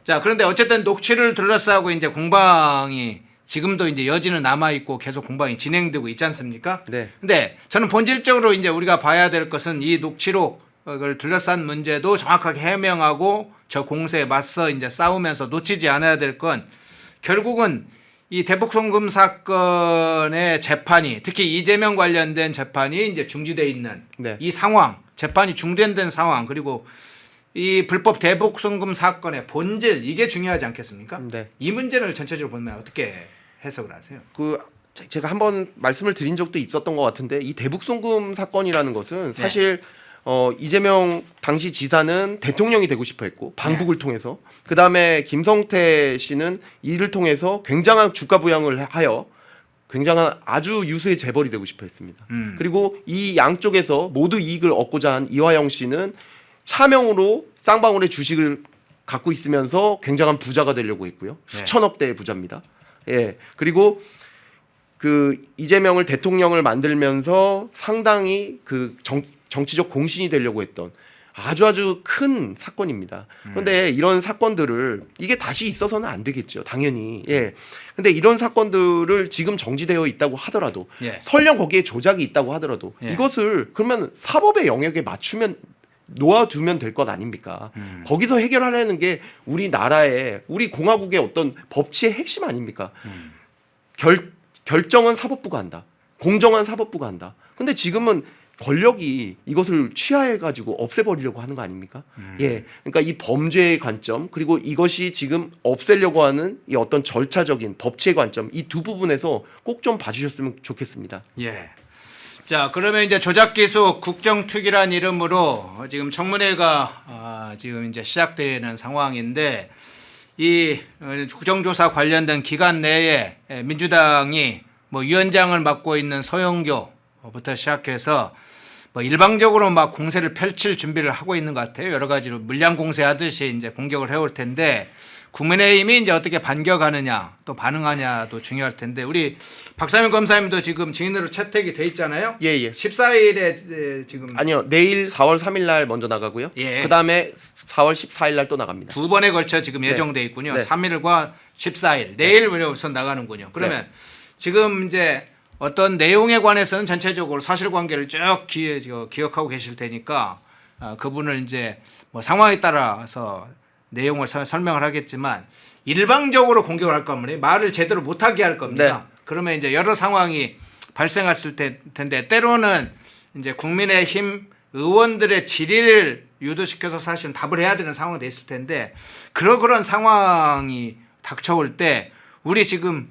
B: 자, 그런데 어쨌든 녹취를 둘러싸고 이제 공방이 지금도 이제 여지는 남아 있고 계속 공방이 진행되고 있지 않습니까?
C: 네.
B: 근데 저는 본질적으로 이제 우리가 봐야 될 것은 이 녹취록을 둘러싼 문제도 정확하게 해명하고 저 공세에 맞서 이제 싸우면서 놓치지 않아야 될 건 결국은 이 대북 송금 사건의 재판이 특히 이재명 관련된 재판이 이제 중지돼 있는
C: 네.
B: 이 상황, 재판이 중단된 상황 그리고 이 불법 대북 송금 사건의 본질 이게 중요하지 않겠습니까?
C: 네.
B: 이 문제를 전체적으로 보면 어떻게 해석을 하세요?
C: 그 제가 한번 말씀을 드린 적도 있었던 것 같은데 이 대북 송금 사건이라는 것은 사실 이재명 당시 지사는 대통령이 되고 싶어했고 방북을 통해서 그 다음에 김성태 씨는 이를 통해서 굉장한 주가 부양을 하여 굉장한 아주 유수의 재벌이 되고 싶어했습니다. 그리고 이 양쪽에서 모두 이익을 얻고자 한 이화영 씨는 차명으로 쌍방울의 주식을 갖고 있으면서 굉장한 부자가 되려고 했고요. 수천억 대의 부자입니다. 예. 그리고 그 이재명을 대통령을 만들면서 상당히 그 정치적 공신이 되려고 했던 아주 큰 사건입니다. 그런데 이런 사건들을 이게 다시 있어서는 안 되겠죠. 당연히. 예. 근데 이런 사건들을 지금 정지되어 있다고 하더라도
B: 예.
C: 설령 거기에 조작이 있다고 하더라도
B: 예.
C: 이것을 그러면 사법의 영역에 맞추면 놓아두면 될 것 아닙니까? 거기서 해결하려는 게 우리나라의 우리 공화국의 어떤 법치의 핵심 아닙니까? 결정은 사법부가 한다. 공정한 사법부가 한다. 근데 지금은 권력이 이것을 취하해 가지고 없애버리려고 하는 거 아닙니까? 예, 그러니까 이 범죄의 관점 그리고 이것이 지금 없애려고 하는 이 어떤 절차적인 법치의 관점 이 두 부분에서 꼭 좀 봐주셨으면 좋겠습니다.
B: 예. 자, 그러면 이제 조작기수 국정특위란 이름으로 지금 청문회가 지금 이제 시작되는 상황인데 이 국정조사 관련된 기간 내에 민주당이 뭐 위원장을 맡고 있는 서영교부터 시작해서 뭐 일방적으로 막 공세를 펼칠 준비를 하고 있는 것 같아요. 여러 가지로 물량 공세하듯이 이제 공격을 해올 텐데 국민의힘이 이제 어떻게 반격하느냐 또 반응하냐도 중요할 텐데 우리 박상현 검사님도 지금 증인으로 채택이 돼 있잖아요.
C: 예.
B: 14일에 지금
C: 아니요, 내일 4월 3일 날 먼저 나가고요.
B: 예.
C: 그 다음에 4월 14일 날 또 나갑니다.
B: 두 번에 걸쳐 지금 예정돼 있군요.
C: 네.
B: 3일과 14일 내일 우선 나가는군요. 그러면 지금 이제 어떤 내용에 관해서는 전체적으로 사실관계를 쭉 기억하고 계실 테니까 그분을 이제 뭐 상황에 따라서 내용을 설명을 하겠지만 일방적으로 공격을 할 겁니다. 말을 제대로 못하게 할 겁니다. 그러면 이제 여러 상황이 발생했을 텐데 때로는 이제 국민의힘 의원들의 질의를 유도시켜서 사실은 답을 해야 되는 상황이 됐을 텐데 그런 상황이 닥쳐올 때 우리 지금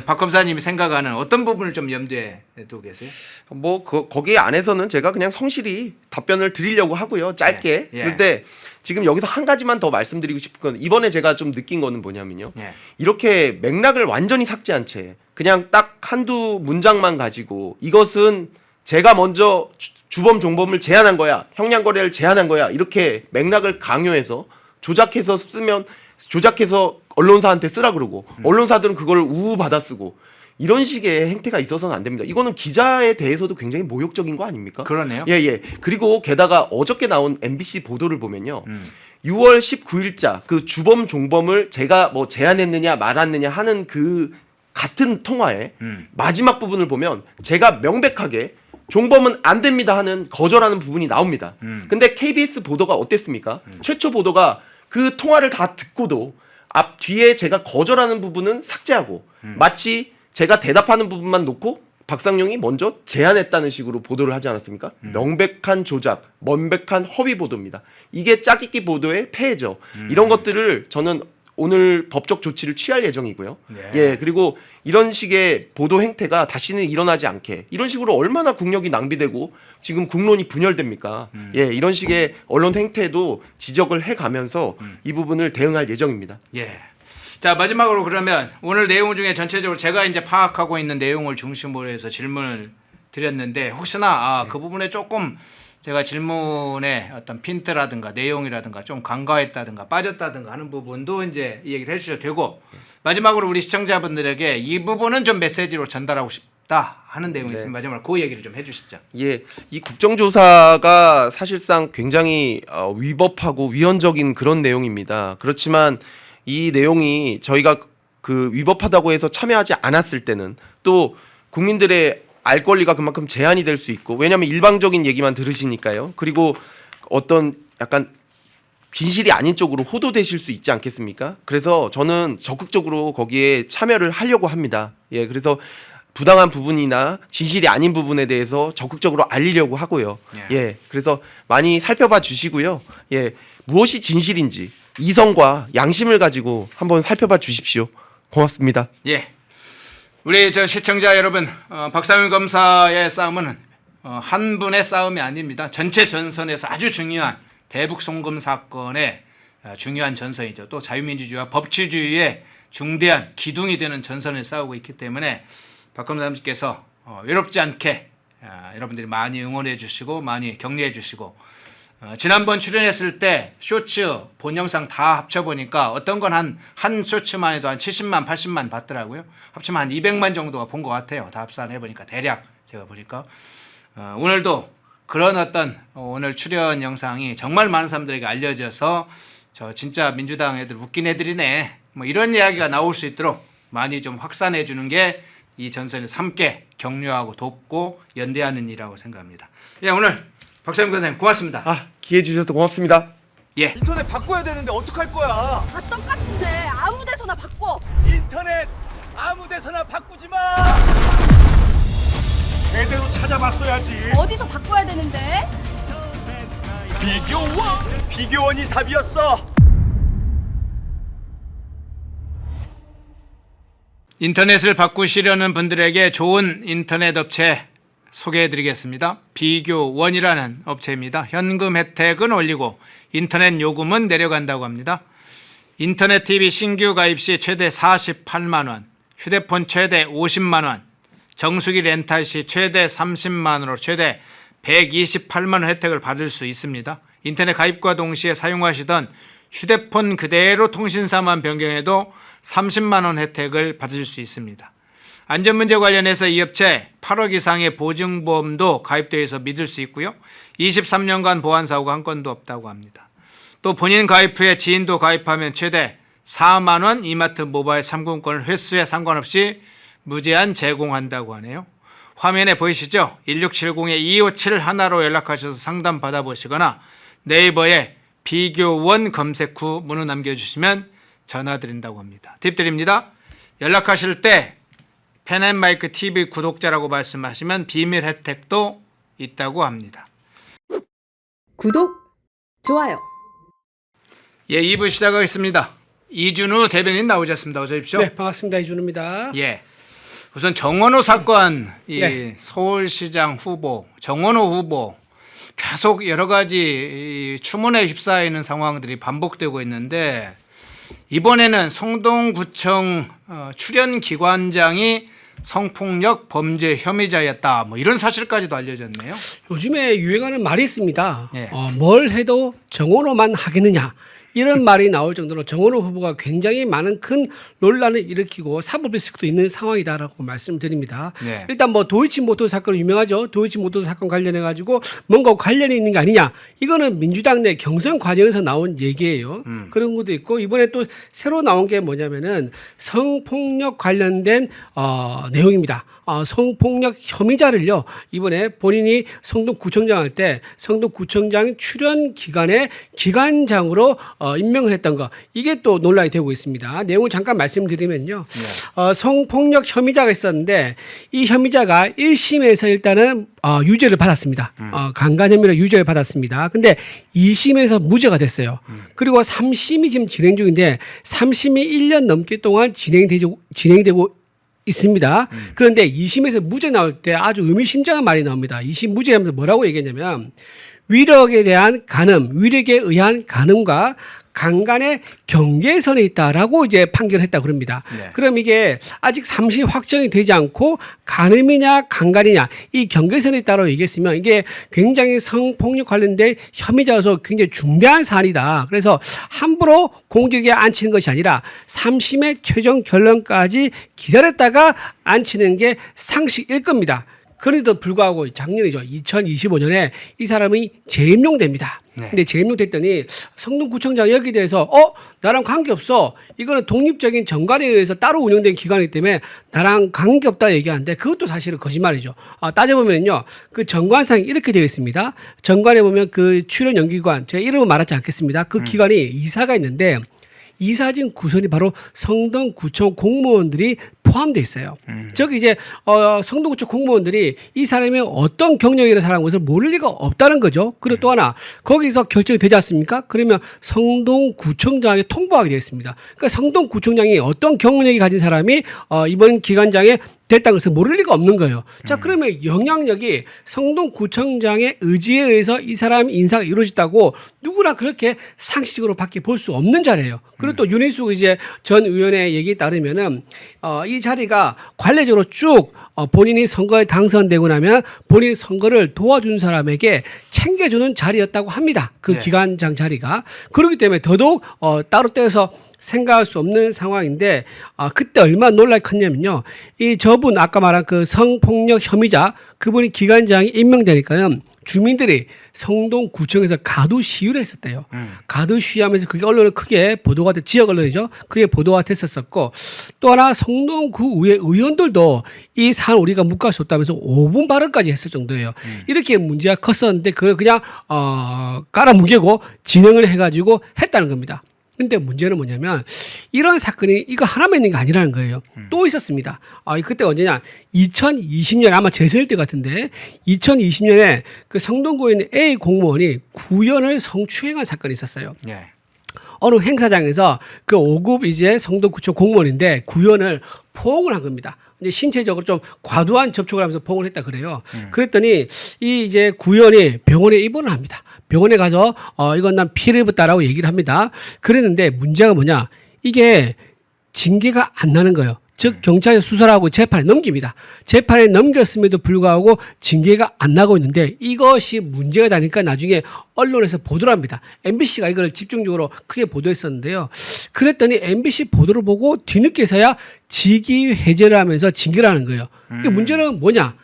B: 박 검사님이 생각하는 어떤 부분을 좀 염두에 두고 계세요?
C: 뭐 거기 안에서는 제가 그냥 성실히 답변을 드리려고 하고요. 짧게.
B: 예.
C: 그런데 지금 여기서 한 가지만 더 말씀드리고 싶은 건 이번에 제가 좀 느낀 거는 뭐냐면요.
B: 예.
C: 이렇게 맥락을 완전히 삭제한 채 그냥 딱 한두 문장만 가지고 이것은 제가 먼저 주범 종범을 제안한 거야. 형량 거래를 제안한 거야. 이렇게 맥락을 강요해서 조작해서 언론사한테 쓰라 그러고 언론사들은 그걸 우우 받아 쓰고 이런 식의 행태가 있어서는 안 됩니다. 이거는 기자에 대해서도 굉장히 모욕적인 거 아닙니까?
B: 그러네요.
C: 예. 그리고 게다가 어저께 나온 MBC 보도를 보면요. 6월 19일자 그 주범 종범을 제가 뭐 제안했느냐 말았느냐 하는 그 같은 통화의 마지막 부분을 보면 제가 명백하게 종범은 안 됩니다 하는 거절하는 부분이 나옵니다. 근데 KBS 보도가 어땠습니까? 최초 보도가 그 통화를 다 듣고도 앞 뒤에 제가 거절하는 부분은 삭제하고 마치 제가 대답하는 부분만 놓고 박상용이 먼저 제안했다는 식으로 보도를 하지 않았습니까? 명백한 조작, 명백한 허위 보도입니다. 이게 짜깁기 보도의 폐해죠. 이런 것들을 저는 오늘 법적 조치를 취할 예정이고요. 예, 그리고 이런 식의 보도 행태가 다시는 일어나지 않게 이런 식으로 얼마나 국력이 낭비되고 지금 국론이 분열됩니까? 예, 이런 식의 언론 행태도 지적을 해가면서 이 부분을 대응할 예정입니다.
B: 예. 자, 마지막으로 그러면 오늘 내용 중에 전체적으로 제가 이제 파악하고 있는 내용을 중심으로 해서 질문을 드렸는데 혹시나 그 부분에 조금 제가 질문에 어떤 핀트라든가 내용이라든가 좀 간과했다든가 빠졌다든가 하는 부분도 이제 이 얘기를 해주셔도 되고 마지막으로 우리 시청자분들에게 이 부분은 좀 메시지로 전달하고 싶다 하는 내용이 있으면 마지막으로 그 얘기를 좀 해주시죠.
C: 예, 이 국정조사가 사실상 굉장히 위법하고 위헌적인 그런 내용입니다. 그렇지만 이 내용이 저희가 그 위법하다고 해서 참여하지 않았을 때는 또 국민들의 알 권리가 그만큼 제한이 될 수 있고 왜냐하면 일방적인 얘기만 들으시니까요. 그리고 어떤 약간 진실이 아닌 쪽으로 호도되실 수 있지 않겠습니까? 그래서 저는 적극적으로 거기에 참여를 하려고 합니다. 예, 그래서 부당한 부분이나 진실이 아닌 부분에 대해서 적극적으로 알리려고 하고요.
B: 예.
C: 예, 그래서 많이 살펴봐 주시고요. 예, 무엇이 진실인지 이성과 양심을 가지고 한번 살펴봐 주십시오. 고맙습니다.
B: 예. 우리 저 시청자 여러분, 박상윤 검사의 싸움은 한 분의 싸움이 아닙니다. 전체 전선에서 아주 중요한 대북 송금 사건의 중요한 전선이죠. 또 자유민주주의와 법치주의의 중대한 기둥이 되는 전선을 싸우고 있기 때문에 박 검사님께서 외롭지 않게 여러분들이 많이 응원해 주시고 많이 격려해 주시고 지난번 출연했을 때 쇼츠 본 영상 다 합쳐보니까 어떤 건 한 쇼츠만 해도 한 70만 80만 봤더라고요. 합치면 한 200만 정도가 본 것 같아요. 다 합산해보니까 대략 제가 보니까 오늘도 그런 어떤 오늘 출연 영상이 정말 많은 사람들에게 알려져서 저 진짜 민주당 애들 웃긴 애들이네 뭐 이런 이야기가 나올 수 있도록 많이 좀 확산해 주는 게 이 전선에서 함께 격려하고 돕고 연대하는 일이라고 생각합니다. 예, 오늘 박상윤 변호사님 고맙습니다.
C: 기회 주셔서 고맙습니다.
B: 예.
A: 인터넷 바꿔야 되는데 어떡할 거야?
D: 다 똑같은데 아무 데서나 바꿔.
A: 인터넷 아무 데서나 바꾸지 마. 제대로 찾아봤어야지.
D: 어디서 바꿔야 되는데?
A: 비교원이 답이었어.
B: 인터넷을 바꾸시려는 분들에게 좋은 인터넷 업체 소개해드리겠습니다. 비교원이라는 업체입니다. 현금 혜택은 올리고 인터넷 요금은 내려간다고 합니다. 인터넷 TV 신규 가입 시 최대 48만 원, 휴대폰 최대 50만 원, 정수기 렌탈 시 최대 30만 원으로 최대 128만 원 혜택을 받을 수 있습니다. 인터넷 가입과 동시에 사용하시던 휴대폰 그대로 통신사만 변경해도 30만 원 혜택을 받으실 수 있습니다. 안전문제 관련해서 이 업체 8억 이상의 보증보험도 가입되어 있어 믿을 수 있고요. 23년간 보안사고가 한 건도 없다고 합니다. 또 본인 가입 후에 지인도 가입하면 최대 4만 원 이마트 모바일 상품권을 횟수에 상관없이 무제한 제공한다고 하네요. 화면에 보이시죠? 1670-2571로 연락하셔서 상담 받아보시거나 네이버에 비교원 검색 후 문의 남겨주시면 전화드린다고 합니다. 팁 드립니다. 연락하실 때 펜앤마이크 TV 구독자라고 말씀하시면 비밀 혜택도 있다고 합니다.
E: 구독, 좋아요.
B: 예, 2부 시작하겠습니다. 이준우 대변인 나오셨습니다. 어서 오십시오.
F: 네, 반갑습니다. 이준우입니다.
B: 예. 우선 정원호 사건, 이
F: 네.
B: 서울시장 후보, 정원호 후보 계속 여러 가지 추문에 휩싸여 있는 상황들이 반복되고 있는데 이번에는 성동구청 출연기관장이 성폭력 범죄 혐의자였다. 뭐 이런 사실까지도 알려졌네요.
F: 요즘에 유행하는 말이 있습니다.
B: 예.
F: 뭘 해도 정원호만 하겠느냐. 이런 말이 나올 정도로 정원호 후보가 굉장히 많은 큰 논란을 일으키고 사법 리스크도 있는 상황이다라고 말씀드립니다.
B: 네.
F: 일단 뭐 도이치모터 사건 유명하죠. 도이치모터 사건 관련해 가지고 뭔가 관련이 있는 게 아니냐. 이거는 민주당 내 경선 과정에서 나온 얘기예요. 그런 것도 있고 이번에 또 새로 나온 게 뭐냐면은 성폭력 관련된 내용입니다. 성폭력 혐의자를요 이번에 본인이 성동구청장 할 때 성동구청장 출연 기관의 기관장으로 임명을 했던 거 이게 또 논란이 되고 있습니다. 내용을 잠깐 말씀드리면요. 성폭력 혐의자가 있었는데 이 혐의자가 1심에서 일단은 유죄를 받았습니다. 강간 혐의로 유죄를 받았습니다. 근데 2심에서 무죄가 됐어요. 그리고 3심이 지금 진행 중인데 3심이 1년 넘게 동안 진행되고 있습니다. 그런데 2심에서 무죄 나올 때 아주 의미심장한 말이 나옵니다. 2심 무죄하면서 뭐라고 얘기했냐면 위력에 대한 간음, 위력에 의한 간음과 강간의 경계선에 있다라고 이제 판결했다고 그럽니다.
B: 네.
F: 그럼 이게 아직 3심 확정이 되지 않고 간음이냐 강간이냐 이 경계선에 있다고 얘기했으면 이게 굉장히 성폭력 관련된 혐의자로서 굉장히 중대한 사안이다. 그래서 함부로 공직에 앉히는 것이 아니라 3심의 최종 결론까지 기다렸다가 앉히는 게 상식일 겁니다. 그런데도 불구하고 작년이죠. 2025년에 이 사람이 재임용됩니다.
B: 네.
F: 근데 재임용됐더니 성동구청장 여기에 대해서 나랑 관계없어. 이거는 독립적인 정관에 의해서 따로 운영된 기관이기 때문에 나랑 관계없다 얘기하는데 그것도 사실은 거짓말이죠. 따져보면요. 그 정관상에 이렇게 되어 있습니다. 정관에 보면 그 출연 연기관 제가 이름은 말하지 않겠습니다. 그 기관이 이사가 있는데 이사진 구성이 바로 성동구청 공무원들이 포함되어 있어요. 즉 이제 성동구청 공무원들이 이 사람이 어떤 경력이라는 사람인 것을 모를 리가 없다는 거죠. 그리고 또 하나 거기서 결정이 되지 않습니까? 그러면 성동구청장에 통보하게 되어 있습니다. 그러니까 성동구청장이 어떤 경력이 가진 사람이 이번 기관장에 됐다는 것을 모를 리가 없는 거예요. 자, 그러면 영향력이 성동구청장의 의지에 의해서 이 사람 인사가 이루어졌다고 누구나 그렇게 상식적으로 밖에 볼 수 없는 자리예요. 그리고 또 윤희숙 이제 전 의원의 얘기에 따르면은 이 자리가 관례적으로 쭉 본인이 선거에 당선되고 나면 본인 선거를 도와준 사람에게 챙겨주는 자리였다고 합니다. 그
B: 네.
F: 기관장 자리가. 그렇기 때문에 더더욱 따로 떼서 생각할 수 없는 상황인데 그때 얼마나 논란이 컸냐면요. 이 저분 아까 말한 그 성폭력 혐의자 그분이 기관장이 임명되니까요. 주민들이 성동구청에서 가두 시위를 했었대요. 가두 시위하면서 그게 언론에 크게 보도가 돼 지역 언론이죠. 그게 보도가 됐었었고 또 하나 성동구의회 의원들도 이 사안 우리가 묵과할 수 없다면서 5분 발언까지 했을 정도예요. 이렇게 문제가 컸었는데 그걸 그냥 깔아뭉개고 진행을 해가지고 했다는 겁니다. 근데 문제는 뭐냐면 이런 사건이 이거 하나만 있는 게 아니라는 거예요. 또 있었습니다. 그때 언제냐? 2020년 아마 재선일 때 같은데 2020년에 그 성동구에 있는 A 공무원이 구연을 성추행한 사건이 있었어요.
B: 예.
F: 어느 행사장에서 그 5급 이제 성동구청 공무원인데 구연을 포옹을 한 겁니다. 이제 신체적으로 좀 과도한 접촉을 하면서 포옹을 했다 그래요. 그랬더니 이 이제 구연이 병원에 입원을 합니다. 병원에 가서 이건 난 피해를 입었다라고 얘기를 합니다. 그랬는데 문제가 뭐냐? 이게 징계가 안 나는 거예요. 즉 경찰에서 수사를 하고 재판에 넘깁니다. 재판에 넘겼음에도 불구하고 징계가 안 나고 있는데 이것이 문제가 되니까 나중에 언론에서 보도를 합니다. MBC가 이걸 집중적으로 크게 보도했었는데요. 그랬더니 MBC 보도를 보고 뒤늦게서야 직위 해제를 하면서 징계를 하는 거예요. 이게 문제는 뭐냐?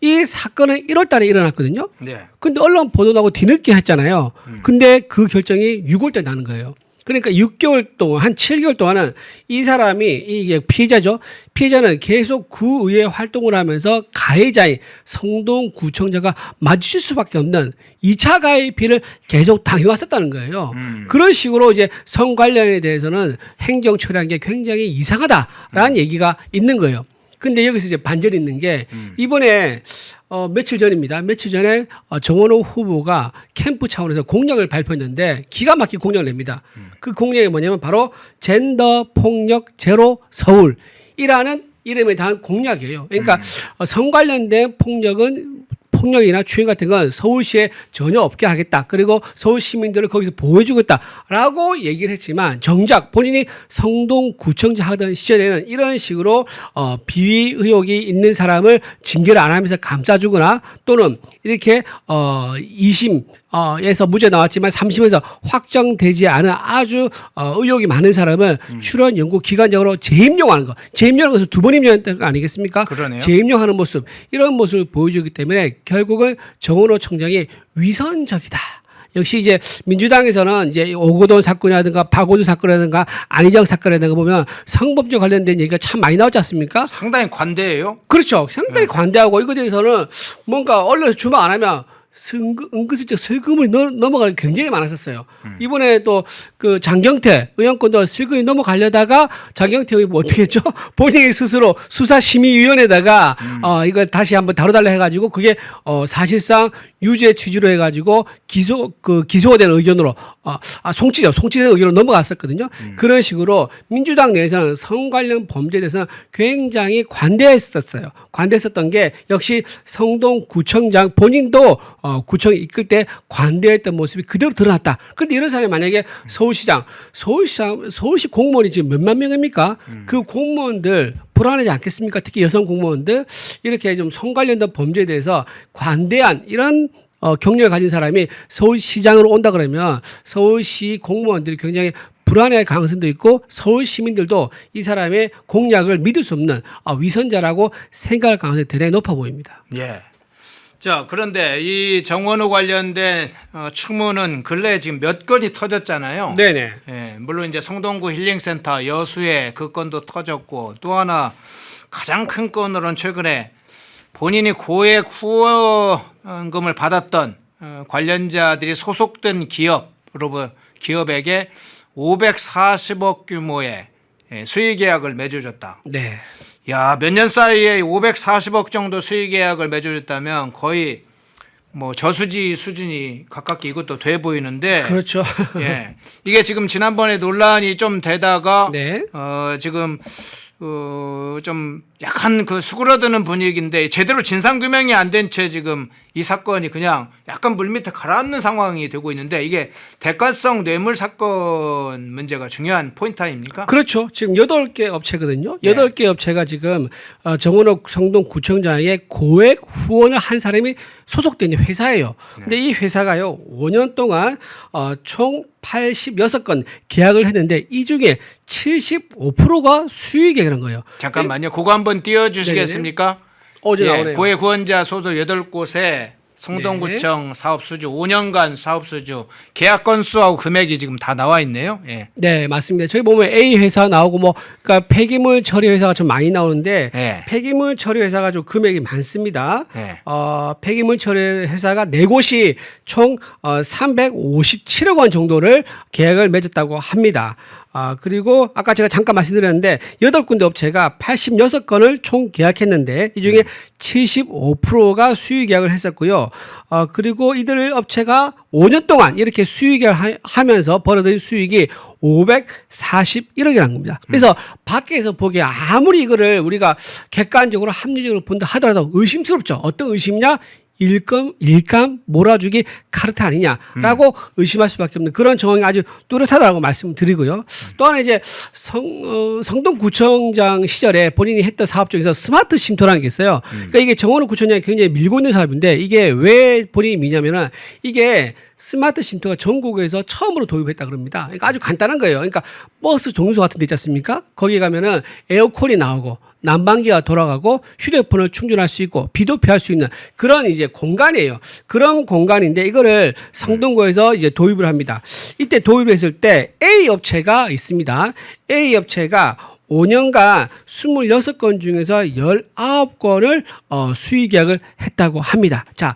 F: 이 사건은 1월 달에 일어났거든요.
B: 네.
F: 근데 언론 보도 나고 뒤늦게 했잖아요. 근데 그 결정이 6월 때 나는 거예요. 그러니까 6개월 동안, 한 7개월 동안은 이 사람이, 이게 피해자죠. 피해자는 계속 구의회 활동을 하면서 가해자인 성동구청장과 마주칠 수밖에 없는 2차 가해 피해를 계속 당해왔었다는 거예요. 그런 식으로 이제 성 관련에 대해서는 행정 처리한 게 굉장히 이상하다라는 얘기가 있는 거예요. 근데 여기서 이제 반전이 있는 게 이번에 며칠 전입니다. 며칠 전에 정원호 후보가 캠프 차원에서 공약을 발표했는데 기가 막힌 공약을 냅니다. 그 공약이 뭐냐면 바로 젠더 폭력 제로 서울이라는 이름에 대한 공약이에요. 그러니까 성 관련된 폭력이나 추행 같은 건 서울시에 전혀 없게 하겠다. 그리고 서울 시민들을 거기서 보호해주겠다라고 얘기를 했지만 정작 본인이 성동구청장 하던 시절에는 이런 식으로 비위 의혹이 있는 사람을 징계를 안 하면서 감싸주거나 또는 이렇게 2심에서 무죄 나왔지만 3심에서 확정되지 않은 아주 의혹이 많은 사람을 출연 연구 기관장으로 재임용하는 거. 재임용하는 것은 두 번 임용했던 거 아니겠습니까?
B: 그러네요.
F: 재임용하는 모습 이런 모습을 보여주기 때문에 결국은 정원호 청장이 위선적이다. 역시 이제 민주당에서는 이제 오거돈 사건이라든가 박오주 사건이라든가 안희정 사건이라든가 보면 성범죄 관련된 얘기가 참 많이 나오지 않습니까?
B: 상당히 관대해요.
F: 그렇죠. 상당히 관대하고 이거에 대해서는 뭔가 언론에서 주목 안 하면 은근슬쩍 슬금을 넘어갈 게 굉장히 많았었어요. 이번에 또 그 장경태 의원권도 슬금이 넘어가려다가 장경태 의원이 뭐 어떻게 했죠? 본인이 스스로 수사심의위원회에다가 이걸 다시 한번 다뤄달라 해가지고 그게 사실상 유죄 취지로 해가지고 기소가 된 의견으로 송치된 의견으로 넘어갔었거든요. 그런 식으로 민주당 내에서는 성 관련 범죄에 대해서는 굉장히 관대했었어요. 관대했었던 게 역시 성동구청장 본인도 구청 이끌 때 관대했던 모습이 그대로 드러났다. 그런데 이런 사람이 만약에 서울시 공무원이 지금 몇만 명입니까? 그 공무원들 불안하지 않겠습니까? 특히 여성 공무원들 이렇게 좀 성 관련된 범죄에 대해서 관대한 이런 경력을 가진 사람이 서울시장으로 온다 그러면 서울시 공무원들이 굉장히 불안해할 가능성도 있고 서울 시민들도 이 사람의 공약을 믿을 수 없는 위선자라고 생각할 가능성이 대단히 높아 보입니다.
B: 예. 자, 그런데 이 정원호 관련된 추문은 근래에 지금 몇 건이 터졌잖아요.
F: 네네.
B: 예, 물론 이제 성동구 힐링센터 여수의 그 건도 터졌고 또 하나 가장 큰 건으로는 최근에 본인이 고액 후원금을 받았던 관련자들이 소속된 기업에게 540억 규모의 수의 계약을 맺어줬다.
F: 네.
B: 야, 몇 년 사이에 540억 정도 수익 계약을 맺어줬다면 거의 뭐 저수지 수준이 가깝게 이것도 돼 보이는데.
F: 그렇죠.
B: 예. 이게 지금 지난번에 논란이 좀 되다가
F: 네.
B: 지금 좀 약간 그 수그러드는 분위기인데 제대로 진상 규명이 안 된 채 지금 이 사건이 그냥 약간 물밑에 가라앉는 상황이 되고 있는데 이게 대가성 뇌물 사건 문제가 중요한 포인트 아닙니까?
F: 그렇죠. 지금 8개 업체거든요.
B: 네.
F: 8개 업체가 지금 정원옥 성동구청장에게 고액 후원을 한 사람이 소속된 회사예요. 근데 이 회사가요, 5년 동안 총 86건 계약을 했는데 이 중에 75%가 수익이라는 거예요.
B: 잠깐만요. 그거 한번 띄워주시겠습니까?
F: 어제
B: 예,
F: 나오네요.
B: 고액 후원자 소속 8곳에 성동구청 사업 수주 5년간 사업 수주 계약 건수하고 금액이 지금 다 나와 있네요. 예.
F: 네, 맞습니다. 저희 보면 A 회사 나오고 뭐 그러니까 폐기물 처리 회사가 좀 많이 나오는데
B: 네.
F: 폐기물 처리 회사가 좀 금액이 많습니다.
B: 네.
F: 폐기물 처리 회사가 4곳이 총 357억 원 정도를 계약을 맺었다고 합니다. 그리고 아까 제가 잠깐 말씀드렸는데 8군데 업체가 86건을 총 계약했는데 이 중에 75%가 수익 계약을 했었고요. 그리고 이들 업체가 5년 동안 이렇게 수익 계약을 하면서 벌어들인 수익이 541억이라는 겁니다. 그래서 밖에서 보기에 아무리 이거를 우리가 객관적으로 합리적으로 본다 하더라도 의심스럽죠. 어떤 의심이냐? 일감 몰아주기 카르텔 아니냐라고 의심할 수밖에 없는 그런 정황이 아주 뚜렷하다고 말씀드리고요. 또 하나 이제 성동구청장 시절에 본인이 했던 사업 중에서 스마트 쉼터라는 게 있어요. 그러니까 이게 정원호 구청장이 굉장히 밀고 있는 사업인데 이게 왜 본인이 미냐면은 이게 스마트 쉼터가 전국에서 처음으로 도입했다 그럽니다. 그러니까 아주 간단한 거예요. 그러니까 버스 정류소 같은 데 있지 않습니까? 거기 가면은 에어컨이 나오고 난방기가 돌아가고 휴대폰을 충전할 수 있고 비도 피할 수 있는 그런 이제 공간이에요. 그런 공간인데 이거를 성동구에서 이제 도입을 합니다. 이때 도입을 했을 때 A 업체가 있습니다. A 업체가 5년간 26건 중에서 19건을 수익 계약을 했다고 합니다. 자,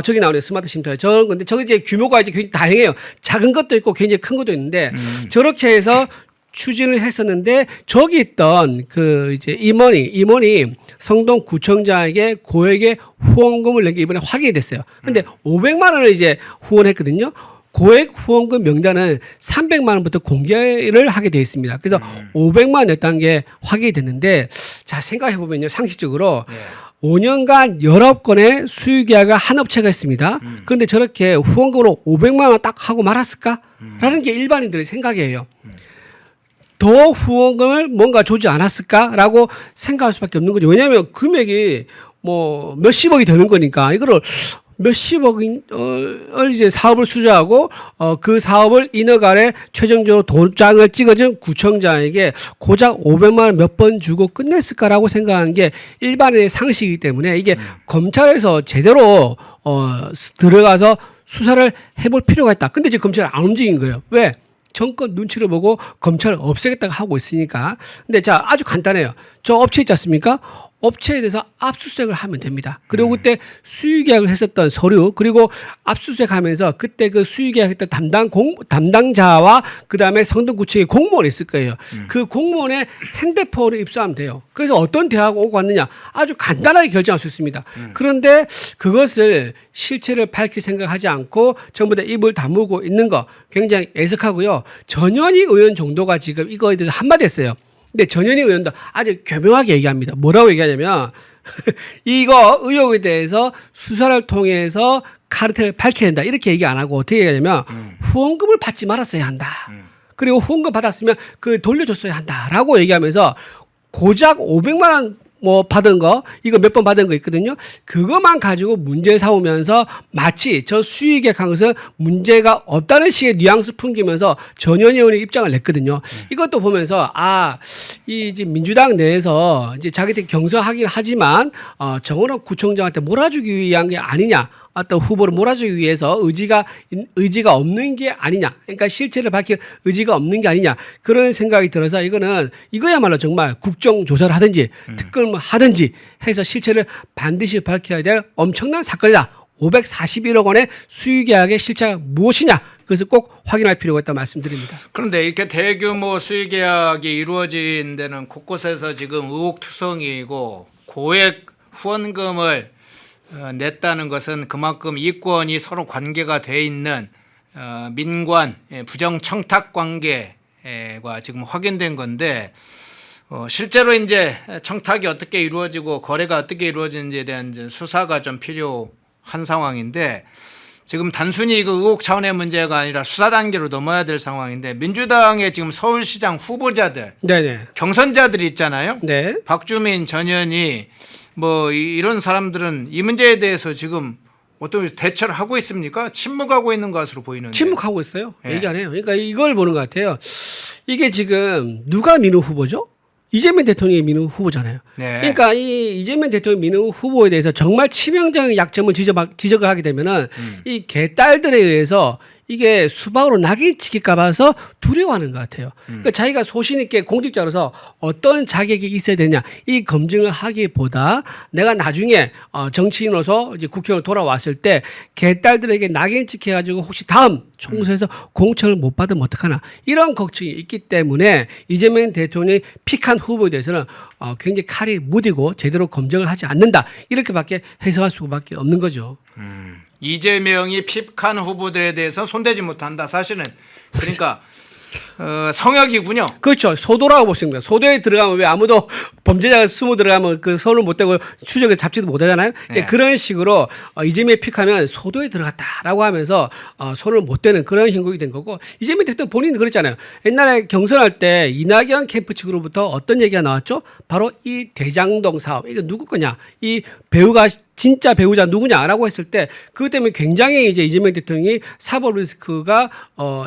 F: 저기 나오네요. 스마트 쉼터에. 저런 건데 저게 이제 규모가 이제 굉장히 다양해요. 작은 것도 있고 굉장히 큰 것도 있는데 저렇게 해서 추진을 했었는데 저기 있던 그 이제 임원이 성동구청장에게 고액의 후원금을 낸 게 이번에 확인이 됐어요. 근데 500만 원을 이제 후원했거든요. 고액 후원금 명단은 300만 원부터 공개를 하게 되어 있습니다. 그래서 500만 원 냈다는 게 확인이 됐는데 자, 생각해 보면요. 상식적으로 5년간 19건의 수익 계약을 한 업체가 있습니다. 그런데 저렇게 후원금으로 500만 원 딱 하고 말았을까? 라는 게 일반인들의 생각이에요. 더 후원금을 뭔가 주지 않았을까라고 생각할 수밖에 없는 거죠. 왜냐하면 금액이 뭐 몇십억이 되는 거니까 이거를 몇십억을 이제 사업을 수주하고 그 사업을 인허 아래 최종적으로 도장을 찍어준 구청장에게 고작 500만 원 몇 번 주고 끝냈을까라고 생각하는 게 일반인의 상식이기 때문에 이게 검찰에서 제대로 들어가서 수사를 해볼 필요가 있다. 근데 지금 검찰이 안 움직인 거예요. 왜? 정권 눈치를 보고 검찰을 없애겠다고 하고 있으니까. 근데 자, 아주 간단해요. 저 업체 있지 않습니까? 업체에 대해서 압수수색을 하면 됩니다. 그리고 그때 수의계약을 했었던 서류 그리고 압수수색하면서 그때 그 수의계약했던 담당자와 그 다음에 성동구청의 공무원이 있을 거예요. 그 공무원의 핸드폰을 입수하면 돼요. 그래서 어떤 대화가 오고 갔느냐 아주 간단하게 결정할 수 있습니다. 그런데 그것을 실체를 밝힐 생각하지 않고 전부 다 입을 다물고 있는 거 굉장히 애석하고요. 전현희 의원 정도가 지금 이거에 대해서 한마디 했어요. 근데 전현희 의원도 아주 교묘하게 얘기합니다. 뭐라고 얘기하냐면 이거 의혹에 대해서 수사를 통해서 카르텔을 밝혀야 된다. 이렇게 얘기 안 하고 어떻게 얘기하냐면 후원금을 받지 말았어야 한다. 그리고 후원금 받았으면 그 돌려줬어야 한다라고 얘기하면서 고작 500만 원 뭐 받은 거 이거 몇 번 받은 거 있거든요. 그것만 가지고 문제 삼으면서 마치 저 수익액 한 것은 문제가 없다는 식의 뉘앙스 풍기면서 전현희 의원의 입장을 냈거든요. 이것도 보면서 이 이제 민주당 내에서 이제 자기들 경선하긴 하지만 정원호 구청장한테 몰아주기 위한 게 아니냐. 어떤 후보를 몰아주기 위해서 의지가 없는 게 아니냐. 그러니까 실체를 밝힐 의지가 없는 게 아니냐. 그런 생각이 들어서 이거야말로 정말 국정조사를 하든지 특검을 하든지 해서 실체를 반드시 밝혀야 될 엄청난 사건이다. 541억 원의 수의계약의 실체가 무엇이냐 그것을 꼭 확인할 필요가 있다고 말씀드립니다.
B: 그런데 이렇게 대규모 수의 계약이 이루어진 데는 곳곳에서 지금 의혹투성이고 고액 후원금을 냈다는 것은 그만큼 이권이 서로 관계가 돼 있는 민관 부정 청탁 관계가 지금 확인된 건데 실제로 이제 청탁이 어떻게 이루어지고 거래가 어떻게 이루어지는지에 대한 이제 수사가 좀 필요한 상황인데 지금 단순히 그 의혹 차원의 문제가 아니라 수사 단계로 넘어야 될 상황인데 민주당의 지금 서울시장 후보자들,
F: 네네.
B: 경선자들이 있잖아요.
F: 네.
B: 박주민, 전현희 뭐 이런 사람들은 이 문제에 대해서 지금 어떤 대처를 하고 있습니까? 침묵하고 있는 것으로 보이는데.
F: 침묵하고 있어요.
B: 예.
F: 얘기 안 해요. 그러니까 이걸 보는 것 같아요. 이게 지금 누가 민우 후보죠? 이재명 대통령이 민우 후보잖아요.
B: 네.
F: 그러니까 이 이재명 대통령 민우 후보에 대해서 정말 치명적인 약점을 지적을 하게 되면은 이 개딸들에 의해서 이게 수박으로 낙인 찍힐까 봐서 두려워하는 것 같아요. 그러니까 자기가 소신 있게 공직자로서 어떤 자격이 있어야 되냐 이 검증을 하기보다 내가 나중에 정치인으로서 이제 국회의원 돌아왔을 때 개딸들에게 낙인 찍혀가지고 혹시 다음 총선에서 공천을 못 받으면 어떡하나 이런 걱정이 있기 때문에 이재명 대통령이 픽한 후보에 대해서는 굉장히 칼이 무디고 제대로 검증을 하지 않는다 이렇게밖에 해석할 수밖에 없는 거죠.
B: 이재명이 픽한 후보들에 대해서 손대지 못한다. 사실은 그러니까 성역이군요.
F: 그렇죠. 소도라고 보십니다. 소도에 들어가면 왜 아무도 범죄자가 숨어 들어가면 그 손을 못 대고 추적을 잡지도 못하잖아요.
B: 네.
F: 그런 식으로 이재명이 픽하면 소도에 들어갔다라고 하면서 손을 못 대는 그런 형국이 된 거고 이재명 대통령 본인은 그랬잖아요. 옛날에 경선할 때 이낙연 캠프 측으로부터 어떤 얘기가 나왔죠? 바로 이 대장동 사업. 이거 누구 거냐? 이 배우가 진짜 배우자 누구냐라고 했을 때 그것 때문에 굉장히 이제 이재명 대통령이 사법 리스크가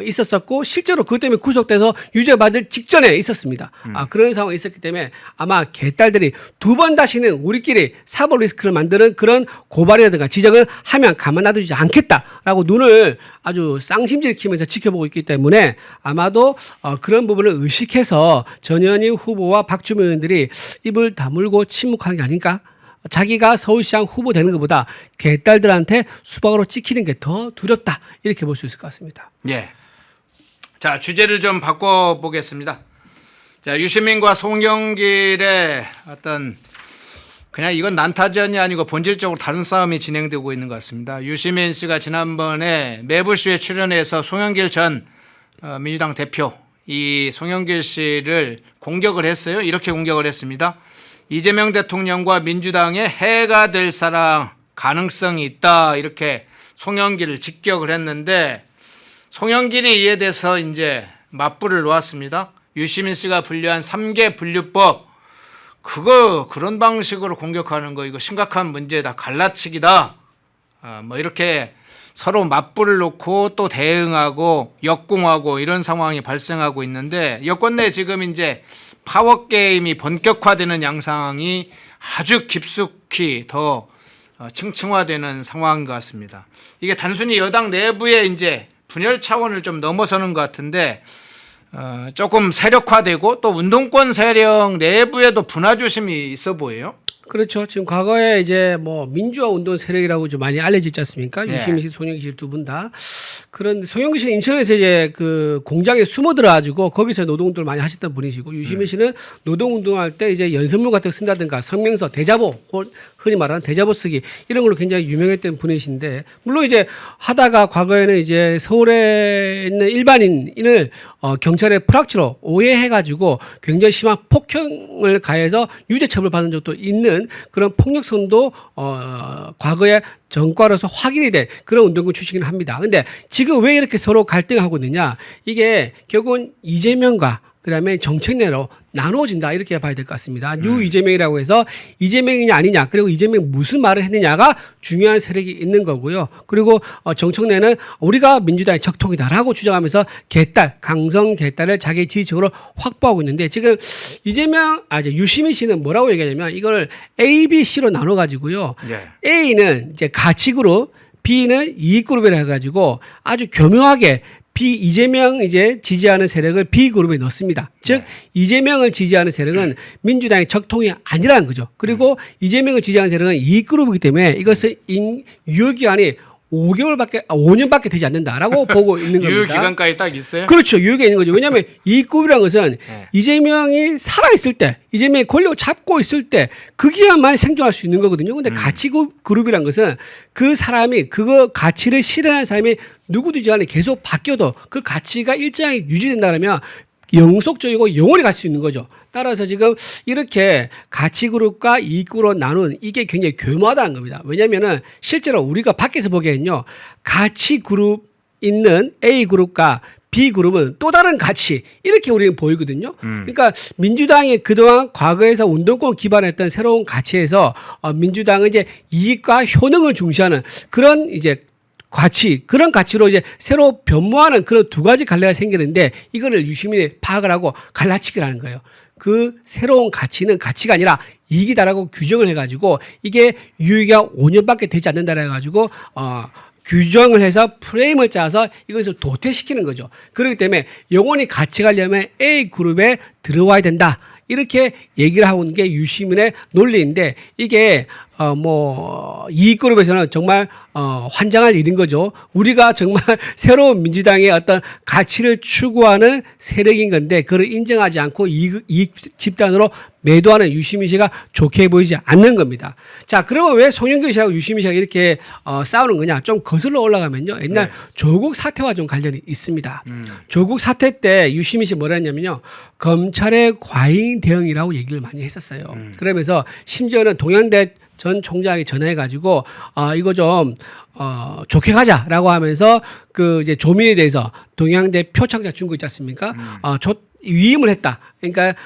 F: 있었었고 실제로 그것 때문에 구속돼서 유죄받을 직전에 있었습니다. 그런 상황이 있었기 때문에 아마 개딸들이 두 번 다시는 우리끼리 사법 리스크를 만드는 그런 고발이라든가 지적을 하면 가만 놔두지 않겠다라고 눈을 아주 쌍심질 키면서 지켜보고 있기 때문에 아마도 그런 부분을 의식해서 전현희 후보와 박주민 의원들이 입을 다물고 침묵하는 게 아닌가? 자기가 서울시장 후보 되는 것보다 개딸들한테 수박으로 찍히는 게 더 두렵다 이렇게 볼 수 있을 것 같습니다.
B: 예. 자, 주제를 좀 바꿔보겠습니다. 자, 유시민과 송영길의 어떤 그냥 이건 난타전이 아니고 본질적으로 다른 싸움이 진행되고 있는 것 같습니다. 유시민 씨가 지난번에 매불쇼에 출연해서 송영길 전 민주당 대표 이 송영길 씨를 공격을 했어요. 이렇게 공격을 했습니다. 이재명 대통령과 민주당의 해가 될 사람 가능성이 있다 이렇게 송영길을 직격을 했는데 송영길이 이에 대해서 이제 맞불을 놓았습니다. 유시민 씨가 분류한 3개 분류법 그런 방식으로 공격하는 거 이거 심각한 문제다 갈라치기다 뭐 이렇게 서로 맞불을 놓고 또 대응하고 역공하고 이런 상황이 발생하고 있는데 여권 내 지금 이제 파워 게임이 본격화되는 양상이 아주 깊숙이 더 층층화되는 상황인 것 같습니다. 이게 단순히 여당 내부의 이제 분열 차원을 좀 넘어서는 것 같은데 조금 세력화되고 또 운동권 세력 내부에도 분화조심이 있어 보여요.
F: 그렇죠. 지금 과거에 이제 뭐 민주화 운동 세력이라고 좀 많이 알려져 있지 않습니까?
B: 네.
F: 유시민 씨, 송영길 씨 두 분 다. 그런 송영길 씨는 인천에서 이제 그 공장에 숨어 들어가지고 거기서 노동운동을 많이 하셨던 분이시고 유시민 씨는 노동운동할 때 이제 연설문 같은 거 쓴다든가 성명서, 대자보, 흔히 말하는 대자보 쓰기 이런 걸로 굉장히 유명했던 분이신데 물론 이제 하다가 과거에는 이제 서울에 있는 일반인을 경찰의 프락치로 오해해가지고 굉장히 심한 폭행을 가해서 유죄 처벌 받은 적도 있는 그런 폭력성도 과거에 전과로서 확인이 된 그런 운동권 출신이긴 합니다. 근데 지금 왜 이렇게 서로 갈등하고 있느냐? 이게 결국은 이재명과 그다음에 정책 내로 나누어진다 이렇게 봐야 될 것 같습니다. 뉴 이재명이라고 해서 이재명이냐 아니냐 그리고 이재명이 무슨 말을 했느냐가 중요한 세력이 있는 거고요. 그리고 정책 내는 우리가 민주당의 적통이다라고 주장하면서 개딸 강성 개딸을 자기 지지층으로 확보하고 있는데 지금 유시민 씨는 뭐라고 얘기하냐면 이걸 A, B, C로 나눠 가지고요.
B: 예.
F: A는 이제 가치그룹 B는 이익그룹이라 해가지고 아주 교묘하게 이재명 이제 지지하는 세력을 B 그룹에 넣습니다. 즉 이재명을 지지하는 세력은 민주당의 적통이 아니라는 거죠. 그리고 이재명을 지지하는 세력은 이 그룹이기 때문에 이것은 유효 기간이 5년밖에 되지 않는다라고 보고 있는 겁니다.
B: 유효 기간까지 딱 있어요?
F: 그렇죠. 유효가 있는 거죠. 왜냐하면 이 급이라는 것은 이재명이 살아있을 때, 이재명이 권력을 잡고 있을 때 그 기간만 생존할 수 있는 거거든요. 근데 가치 그룹이라는 것은 그 사람이 그거 가치를 실현하는 사람이 누구든지 간에 계속 바뀌어도 그 가치가 일정하게 유지된다면 영속적이고 영원히 갈 수 있는 거죠. 따라서 지금 이렇게 가치 그룹과 이익 그룹으로 나눈 이게 굉장히 교묘하다는 겁니다. 왜냐하면은 실제로 우리가 밖에서 보기에는요, 가치 그룹 있는 A 그룹과 B 그룹은 또 다른 가치 이렇게 우리는 보이거든요. 그러니까 민주당이 그동안 과거에서 운동권 기반했던 새로운 가치에서 민주당은 이제 이익과 효능을 중시하는 그런 이제 그런 가치로 이제 새로 변모하는 그런 두 가지 갈래가 생기는데 이거를 유시민이 파악을 하고 갈라치기를 하는 거예요. 그 새로운 가치는 가치가 아니라 이익이다라고 규정을 해가지고 이게 유효기가 5년밖에 되지 않는다라 해가지고 규정을 해서 프레임을 짜서 이것을 도태시키는 거죠. 그렇기 때문에 영원히 같이 가려면 A 그룹에 들어와야 된다. 이렇게 얘기를 하고 있는 게 유시민의 논리인데 이게 이 그룹에서는 정말 환장할 일인 거죠. 우리가 정말 새로운 민주당의 어떤 가치를 추구하는 세력인 건데 그걸 인정하지 않고 이익 집단으로 매도하는 유시민 씨가 좋게 보이지 않는 겁니다. 자, 그러면 왜 송영길 씨하고 유시민 씨가 이렇게 싸우는 거냐? 좀 거슬러 올라가면요. 옛날 조국 사태와 좀 관련이 있습니다. 조국 사태 때 유시민 씨 뭐라 했냐면요. 검찰의 과잉 대응이라고 얘기를 많이 했었어요. 그러면서 심지어는 동양대 전 총장이 전화해가지고 이거 좀 좋게 가자라고 하면서 그 이제 조민에 대해서 동양대 표창장 준 거 있지 않습니까? 위임을 했다. 그러니까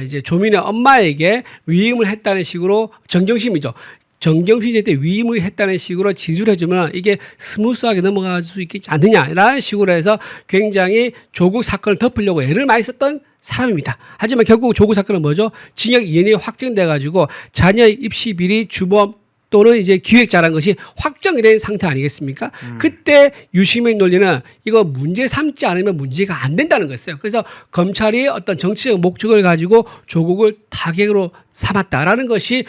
F: 이제 조민의 엄마에게 위임을 했다는 식으로 정경심이죠. 정경심 때 위임을 했다는 식으로 진술해주면 이게 스무스하게 넘어갈 수 있지 않느냐라는 식으로 해서 굉장히 조국 사건을 덮으려고 애를 많이 썼던 사람입니다. 하지만 결국 조국 사건은 뭐죠? 징역 2년이 확정돼 가지고 자녀 입시 비리 주범 또는 이제 기획자라는 것이 확정이 된 상태 아니겠습니까? 그때 유시민 논리는 이거 문제 삼지 않으면 문제가 안 된다는 거였어요. 그래서 검찰이 어떤 정치적 목적을 가지고 조국을 타겟으로 삼았다라는 것이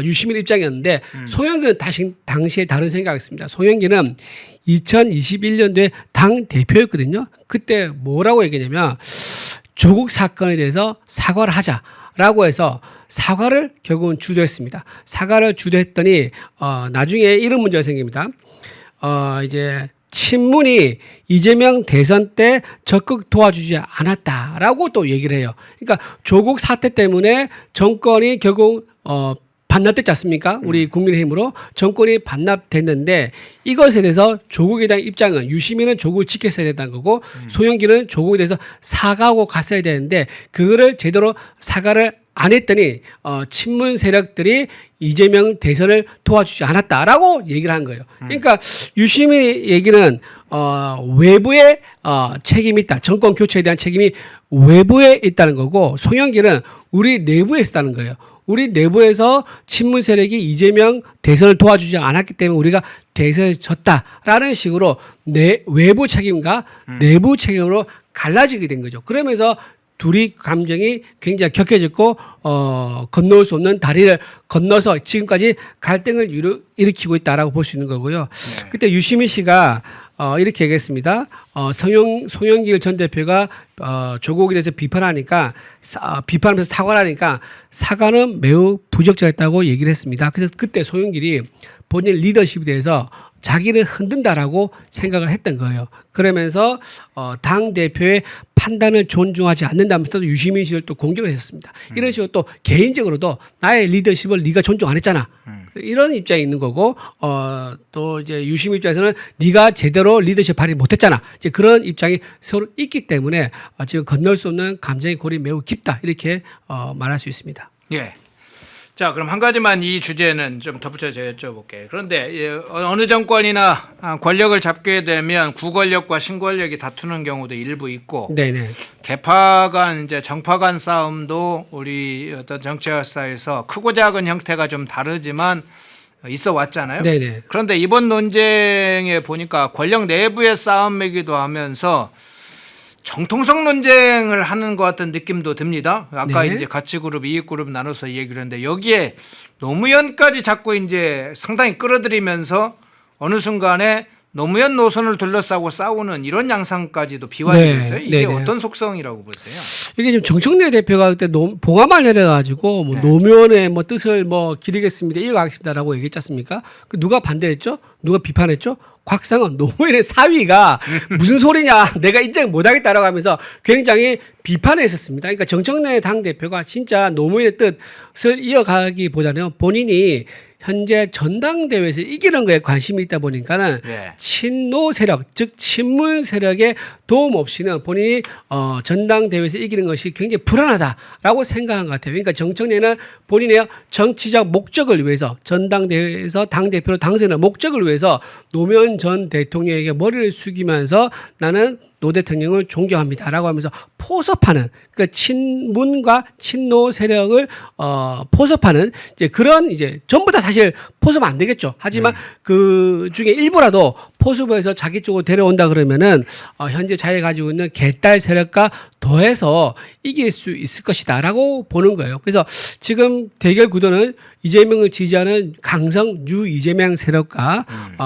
F: 유시민 입장이었는데 송영길은 당시에 다른 생각이었습니다. 송영길은 2021년도에 당 대표였거든요. 그때 뭐라고 얘기했냐면 조국 사건에 대해서 사과를 하자라고 해서 사과를 결국은 주도했습니다. 사과를 주도했더니 나중에 이런 문제가 생깁니다. 이제 친문이 이재명 대선 때 적극 도와주지 않았다라고 또 얘기를 해요. 그러니까 조국 사태 때문에 정권이 결국 반납됐지 않습니까? 우리 국민의힘으로 정권이 반납됐는데 이것에 대해서 조국에 대한 입장은 유시민은 조국을 지켰어야 된다는 거고 송영길은 조국에 대해서 사과하고 갔어야 되는데 그거를 제대로 사과를 안 했더니 친문 세력들이 이재명 대선을 도와주지 않았다라고 얘기를 한 거예요. 그러니까 유시민 얘기는 외부의 책임이 있다. 정권 교체에 대한 책임이 외부에 있다는 거고 송영길은 우리 내부에 있다는 거예요. 우리 내부에서 친문 세력이 이재명 대선을 도와주지 않았기 때문에 우리가 대선에 졌다라는 식으로 외부 책임과 내부 책임으로 갈라지게 된 거죠. 그러면서 둘이 감정이 굉장히 격해졌고 건너올 수 없는 다리를 건너서 지금까지 갈등을 일으키고 있다라고 볼 수 있는 거고요. 그때 유시민 씨가 이렇게 얘기했습니다. 송영길 전 대표가 조국에 대해서 비판하면서 사과를 하니까 사과는 매우 부적절했다고 얘기를 했습니다. 그래서 그때 송영길이 본인 리더십에 대해서 자기를 흔든다라고 생각을 했던 거예요. 그러면서 당 대표의 판단을 존중하지 않는다면서도 유시민 씨를 또 공격을 했었습니다. 이런 식으로 또 개인적으로도 나의 리더십을 네가 존중 안 했잖아. 이런 입장이 있는 거고 또 이제 유시민 입장에서는 네가 제대로 리더십 발휘 못했잖아. 이제 그런 입장이 서로 있기 때문에 지금 건널 수 없는 감정의 골이 매우 깊다 이렇게 말할 수 있습니다.
B: 예. 자, 그럼 한 가지만 이 주제는 좀 덧붙여서 여쭤볼게요. 그런데 어느 정권이나 권력을 잡게 되면 구권력과 신권력이 다투는 경우도 일부 있고,
F: 네네.
B: 개파 간 이제 정파 간 싸움도 우리 어떤 정치 역사에서 크고 작은 형태가 좀 다르지만 있어 왔잖아요.
F: 네네.
B: 그런데 이번 논쟁에 보니까 권력 내부의 싸움이기도 하면서 정통성 논쟁을 하는 것 같은 느낌도 듭니다. 아까
F: 네.
B: 이제 가치그룹, 이익그룹 나눠서 얘기를 했는데 여기에 노무현까지 자꾸 이제 상당히 끌어들이면서 어느 순간에 노무현 노선을 둘러싸고 싸우는 이런 양상까지도 비화되고
F: 네.
B: 있어요. 이게
F: 네네.
B: 어떤 속성이라고 보세요?
F: 이게 지금 정청래 대표가 그때 봉화말 내려가지고 뭐
B: 네.
F: 노무현의 뭐 뜻을 뭐 기리겠습니다, 이어가겠습니다라고 얘기했지 않습니까? 그 누가 반대했죠? 누가 비판했죠? 곽상은 노무현의 사위가 무슨 소리냐, 내가 인정 못하겠다라고 하면서 굉장히 비판했었습니다. 그러니까 정청래 당 대표가 진짜 노무현의 뜻을 이어가기보다는 본인이 현재 전당대회에서 이기는 거에 관심이 있다 보니까는
B: 네.
F: 친노 세력, 즉 친문 세력의 도움 없이는 본인이 전당대회에서 이기는 것이 굉장히 불안하다라고 생각한 것 같아요. 그러니까 정청래는 본인의 정치적 목적을 위해서 전당대회에서 당대표로 당선의 목적을 위해서 노무현 전 대통령에게 머리를 숙이면서 나는 노 대통령을 존경합니다라고 하면서 포섭하는 그 친문과 친노 세력을 포섭하는 이제 그런 이제 전부 다 사실 포섭 안 되겠죠. 하지만 그 중에 일부라도 포섭해서 자기 쪽으로 데려온다 그러면은 현재 자기가 가지고 있는 개딸 세력과 더해서 이길 수 있을 것이다라고 보는 거예요. 그래서 지금 대결 구도는 이재명을 지지하는 강성 유 이재명 세력과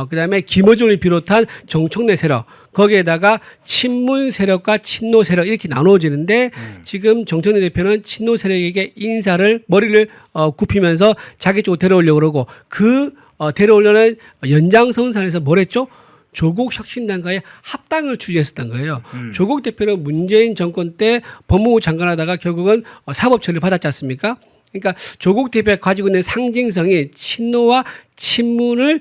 F: 그다음에 김어준을 비롯한 정청래 세력 거기에다가 친문 세력과 친노 세력 이렇게 나누어지는데 지금 정청래 대표는 친노 세력에게 인사를 머리를 굽히면서 자기 쪽으로 데려오려고 그러고 그 데려오려는 연장선상에서 뭘 했죠? 조국 혁신당과의 합당을 추진했었던 거예요. 조국 대표는 문재인 정권 때 법무부 장관 하다가 결국은 사법 처리를 받았지 않습니까? 그러니까 조국 대표가 가지고 있는 상징성이 친노와 친문의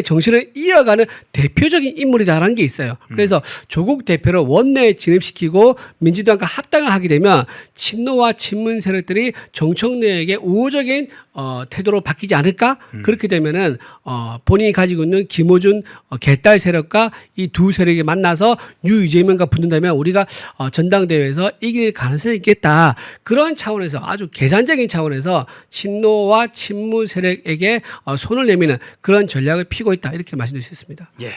F: 정신을 이어가는 대표적인 인물이다라는 게 있어요. 그래서 조국 대표를 원내에 진입시키고 민주당과 합당을 하게 되면 친노와 친문 세력들이 정청래에게 우호적인 태도로 바뀌지 않을까? 그렇게 되면은 본인이 가지고 있는 김어준 개딸 세력과 이 두 세력이 만나서 유이재명과 붙는다면 우리가 전당대회에서 이길 가능성이 있겠다. 그런 차원에서 아주 계산적인 차원에서 친노와 친문 세력에게 손을 내미는 그런 전략을 피고 있다 이렇게 말씀드릴 수 있습니다.
B: 예.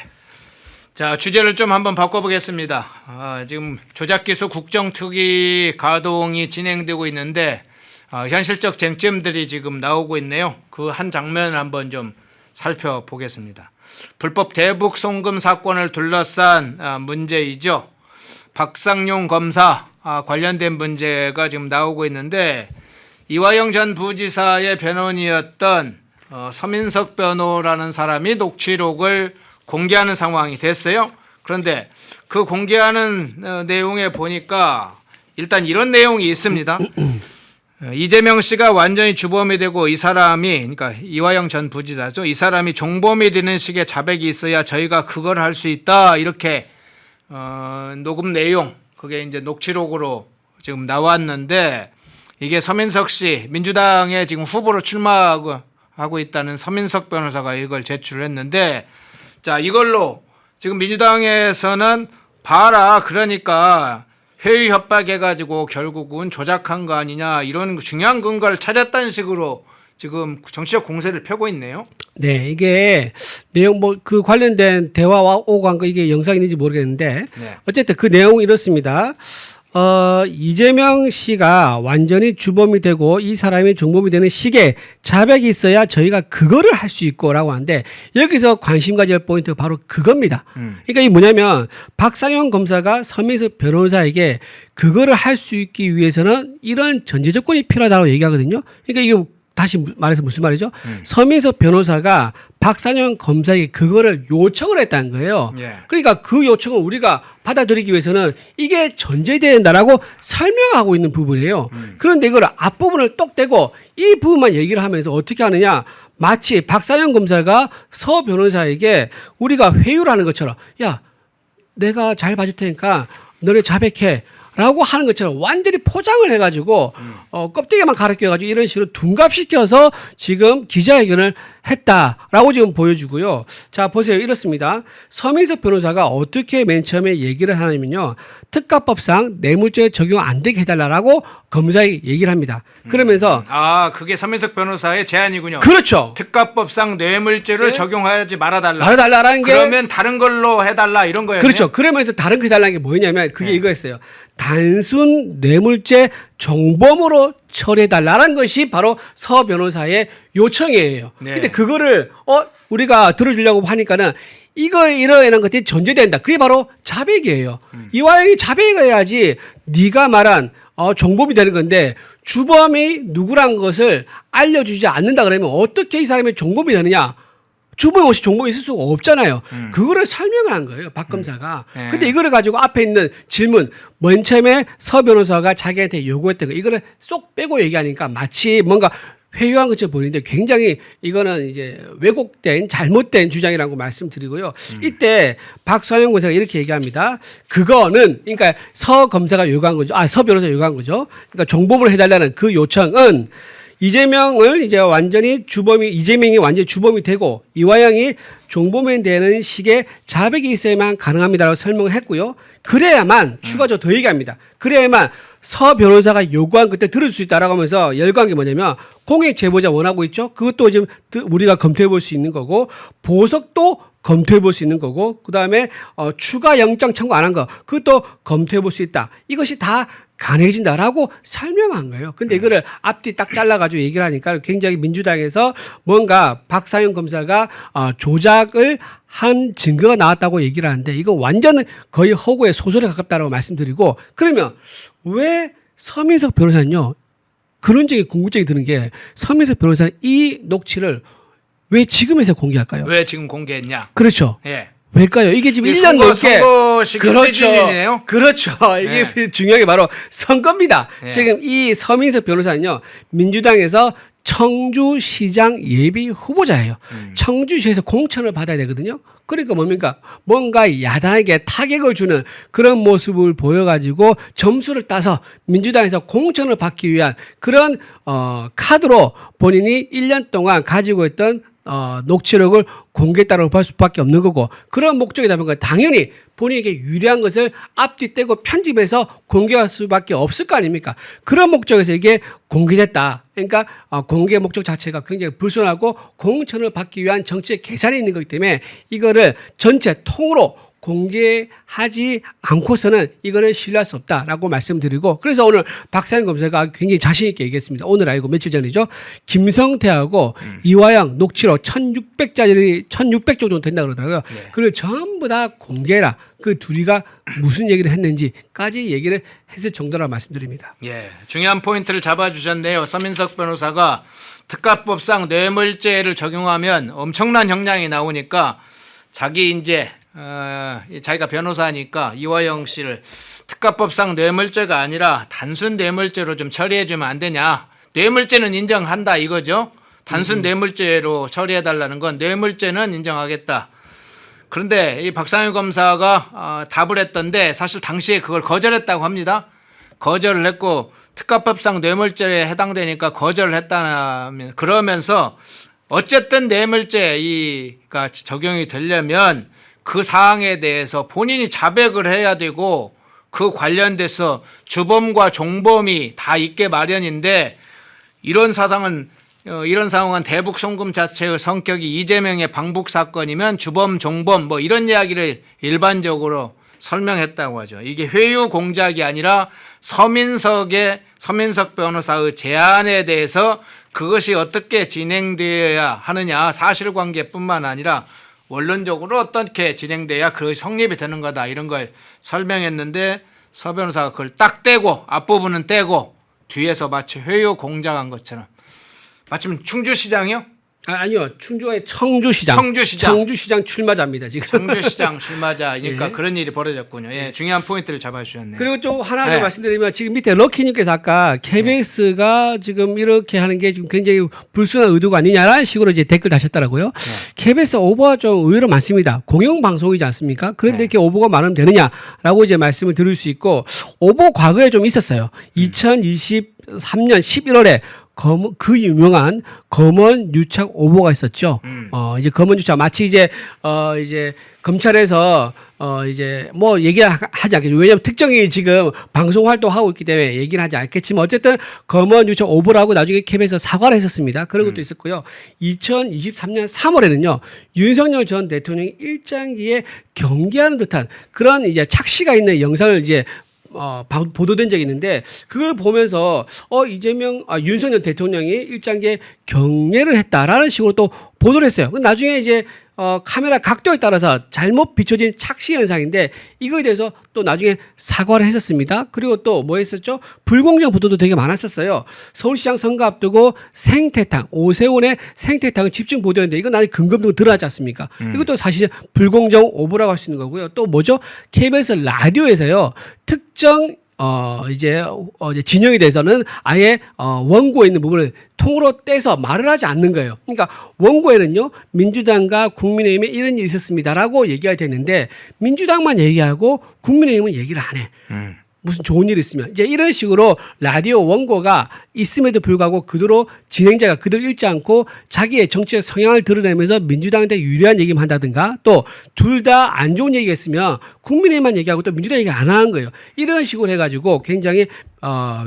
B: 자, 주제를 좀 한번 바꿔보겠습니다. 지금 조작기수 국정투기 가동이 진행되고 있는데 현실적 쟁점들이 지금 나오고 있네요. 그 한 장면을 한번 좀 살펴보겠습니다. 불법 대북 송금 사건을 둘러싼 문제이죠. 박상용 검사 관련된 문제가 지금 나오고 있는데 이화영 전 부지사의 변호인이었던 서민석 변호라는 사람이 녹취록을 공개하는 상황이 됐어요. 그런데 그 공개하는 내용에 보니까 일단 이런 내용이 있습니다. 이재명 씨가 완전히 주범이 되고 이 사람이 그러니까 이화영 전 부지사죠. 이 사람이 종범이 되는 식의 자백이 있어야 저희가 그걸 할 수 있다. 이렇게 녹음 내용 그게 이제 녹취록으로 지금 나왔는데 이게 서민석 씨 민주당에 지금 후보로 출마하고 있다는 서민석 변호사가 이걸 제출했는데 자 이걸로 지금 민주당에서는 봐라 그러니까 회의 협박해가지고 결국은 조작한 거 아니냐 이런 중요한 근거를 찾았다는 식으로 지금 정치적 공세를 펴고 있네요.
F: 네, 이게 내용 뭐 그 관련된 대화와 오고 한 거 이게 영상이 있는지 모르겠는데
B: 네.
F: 어쨌든 그 내용이 이렇습니다. 이재명 씨가 완전히 주범이 되고 이 사람이 종범이 되는 시기에 자백이 있어야 저희가 그거를 할 수 있고라고 하는데 여기서 관심 가질 포인트가 바로 그겁니다. 그러니까 이게 뭐냐면 박상현 검사가 서민석 변호사에게 그거를 할 수 있기 위해서는 이런 전제 조건이 필요하다고 얘기하거든요. 그러니까 이게 다시 말해서 무슨 말이죠? 서민석 변호사가 박상현 검사에게 그거를 요청을 했다는 거예요.
B: 예.
F: 그러니까 그 요청을 우리가 받아들이기 위해서는 이게 전제된다라고 설명하고 있는 부분이에요. 그런데 이걸 앞부분을 똑 떼고 이 부분만 얘기를 하면서 어떻게 하느냐. 마치 박상현 검사가 서 변호사에게 우리가 회유를 하는 것처럼 야, 내가 잘 봐줄 테니까 너네 자백해. 라고 하는 것처럼 완전히 포장을 해가지고 껍데기만 가르쳐가지고 이런 식으로 둔갑시켜서 지금 기자회견을 했다라고 지금 보여주고요. 자, 보세요. 이렇습니다. 서민석 변호사가 어떻게 맨 처음에 얘기를 하냐면요. 특가법상 뇌물죄 적용 안 되게 해달라고 검사에게 얘기를 합니다. 그러면서
B: 아, 그게 서민석 변호사의 제안이군요.
F: 그렇죠.
B: 특가법상 뇌물죄를
F: 네.
B: 적용하지 말아달라.
F: 말해달라는 게
B: 그러면 다른 걸로 해달라 이런 거예요.
F: 그렇죠. 그러면서 다른 거 해달라는 게 뭐냐면 그게 이거였어요. 단순 뇌물죄 종범으로 처리해달라는 것이 바로 서 변호사의 요청이에요.
B: 네.
F: 근데 그거를 우리가 들어주려고 하니까는 이런 것들이 전제된다. 그게 바로 자백이에요. 이와영이 자백을 해야지 네가 말한 종범이 되는 건데 주범이 누구란 것을 알려주지 않는다 그러면 어떻게 이 사람이 종범이 되느냐? 주범 없이 종범이 있을 수가 없잖아요. 그거를 설명을 한 거예요. 박 검사가.
B: 네.
F: 근데 이거를 가지고 앞에 있는 질문, 맨 처음에 서 변호사가 자기한테 요구했던 거, 이거를 쏙 빼고 얘기하니까 마치 뭔가 회유한 것처럼 보이는데 굉장히 이거는 이제 왜곡된 잘못된 주장이라고 말씀드리고요. 이때 박수환영 검사가 이렇게 얘기합니다. 그거는 그러니까 서 검사가 요구한 거죠. 서 변호사가 요구한 거죠. 그러니까 종범을 해달라는 그 요청은 이재명을 이제 이재명이 완전히 주범이 되고 이화영이 종범이 되는 식의 자백이 있어야만 가능합니다라고 설명을 했고요. 그래야만 추가적으로 더 얘기합니다. 그래야만 서 변호사가 요구한 그때 들을 수 있다라고 하면서 열거한 게 뭐냐면 공익 제보자 원하고 있죠. 그것도 지금 우리가 검토해 볼 수 있는 거고 보석도 검토해 볼 수 있는 거고 그다음에 추가 영장 청구 안 한 거 그것도 검토해 볼 수 있다. 이것이 다 가능해진다라고 설명한 거예요. 근데 이거를 앞뒤 딱 잘라가지고 얘기를 하니까 굉장히 민주당에서 뭔가 박상현 검사가 조작을 한 증거가 나왔다고 얘기를 하는데 이거 완전 거의 허구의 소설에 가깝다라고 말씀드리고 그러면 왜 서민석 변호사는요 근원적인 궁금증이 드는 게 서민석 변호사는 이 녹취를 왜 지금에서 공개할까요?
B: 왜 지금 공개했냐?
F: 그렇죠.
B: 예.
F: 왜일까요? 이게 지금 1년 넘게
B: 선거식 시즌이네요.
F: 그렇죠. 이게
B: 네.
F: 중요한 게 바로 선거입니다.
B: 네.
F: 지금 이 서민석 변호사는요. 민주당에서 청주시장 예비 후보자예요. 청주시에서 공천을 받아야 되거든요. 그러니까 뭡니까? 뭔가 야당에게 타격을 주는 그런 모습을 보여가지고 점수를 따서 민주당에서 공천을 받기 위한 그런 카드로 본인이 1년 동안 가지고 있던 녹취록을 공개했다고 볼 수밖에 없는 거고 그런 목적이다 보니까 당연히 본인에게 유리한 것을 앞뒤 떼고 편집해서 공개할 수밖에 없을 거 아닙니까? 그런 목적에서 이게 공개됐다. 그러니까 공개 목적 자체가 굉장히 불순하고 공천을 받기 위한 정치의 계산이 있는 거기 때문에 이거를 전체 통으로 공개하지 않고서는 이거를 신뢰할 수 없다라고 말씀드리고 그래서 오늘 박상현 검사가 굉장히 자신 있게 얘기했습니다. 오늘 아니고 며칠 전이죠. 김성태하고 이화영 녹취록 1600조 정도 된다 그러더라고요.
B: 네.
F: 그걸 전부 다 공개해라. 그 둘이가 무슨 얘기를 했는지까지 얘기를 했을 정도라 말씀드립니다.
B: 예, 중요한 포인트를 잡아주셨네요. 서민석 변호사가 특가법상 뇌물죄를 적용하면 엄청난 형량이 나오니까 자기 이제 자기가 변호사니까 이화영 씨를 특가법상 뇌물죄가 아니라 단순 뇌물죄로 좀 처리해주면 안 되냐. 뇌물죄는 인정한다 이거죠. 단순 뇌물죄로 처리해달라는 건 뇌물죄는 인정하겠다. 그런데 이 박상현 검사가 답을 했던데 사실 당시에 그걸 거절했다고 합니다. 거절을 했고 특가법상 뇌물죄에 해당되니까 거절을 했다면 그러면서 어쨌든 뇌물죄가 적용이 되려면 그 사항에 대해서 본인이 자백을 해야 되고 그 관련돼서 주범과 종범이 다 있게 마련인데 이런 상황은 대북 송금 자체의 성격이 이재명의 방북 사건이면 주범 종범 뭐 이런 이야기를 일반적으로 설명했다고 하죠. 이게 회유 공작이 아니라 서민석 변호사의 제안에 대해서 그것이 어떻게 진행되어야 하느냐 사실관계뿐만 아니라 원론적으로 어떻게 진행돼야 그 성립이 되는 거다 이런 걸 설명했는데 서 변호사가 그걸 딱 떼고 앞부분은 떼고 뒤에서 마치 회유 공작한 것처럼 마침 충주시장이요?
F: 아니요. 충주의 청주시장. 청주시장 출마자입니다. 지금.
B: 청주시장 출마자니까
F: 예.
B: 그런 일이 벌어졌군요. 예, 중요한 포인트를 잡아주셨네요.
F: 그리고 좀 하나 더
B: 네.
F: 말씀드리면 지금 밑에 럭키님께서 아까 KBS가 지금 이렇게 하는 게 지금 굉장히 불순한 의도가 아니냐라는 식으로 이제 댓글 다셨더라고요. KBS 오버가 좀 의외로 많습니다. 공영방송이지 않습니까? 그런데 이렇게 오버가 많으면 되느냐라고 이제 말씀을 드릴 수 있고 오버 과거에 좀 있었어요. 2023년 11월에 그 유명한 검언 유착 오보가 있었죠. 이제 검언 유착 마치 이제 검찰에서 이제 뭐 얘기하지 않겠죠. 왜냐하면 특정이 지금 방송 활동하고 있기 때문에 얘기는 하지 않겠지만 어쨌든 검언 유착 오보라고 나중에 캡에서 사과를 했었습니다. 그런 것도 있었고요. 2023년 3월에는요 윤석열 전 대통령이 일장기에 경계하는 듯한 그런 이제 착시가 있는 영상을 이제 보도된 적이 있는데 그걸 보면서 윤석열 대통령이 일장기에 경례를 했다라는 식으로 또 보도를 했어요. 나중에 이제 카메라 각도에 따라서 잘못 비춰진 착시 현상인데 이거에 대해서 또 나중에 사과를 했었습니다. 그리고 또 뭐 했었죠? 불공정 보도도 되게 많았었어요. 서울시장 선거 앞두고 생태탕, 오세훈의 생태탕을 집중 보도했는데 이건 나중에 근거도 드러나지 않습니까? 이것도 사실 불공정 오보라고 할 수 있는 거고요. 또 뭐죠? KBS 라디오에서요. 특정 이제 진영에 대해서는 아예 원고에 있는 부분을 통으로 떼서 말을 하지 않는 거예요. 그러니까 원고에는요 민주당과 국민의힘에 이런 일이 있었습니다라고 얘기가 됐는데 민주당만 얘기하고 국민의힘은 얘기를 안 해. 무슨 좋은 일 있으면 이제 이런 식으로 라디오 원고가 있음에도 불구하고 그대로 진행자가 그대로 읽지 않고 자기의 정치적 성향을 드러내면서 민주당한테 유리한 얘기만 한다든가 또 둘 다 안 좋은 얘기가 있으면 국민의힘만 얘기하고 또 민주당 얘기 안 하는 거예요. 이런 식으로 해가지고 굉장히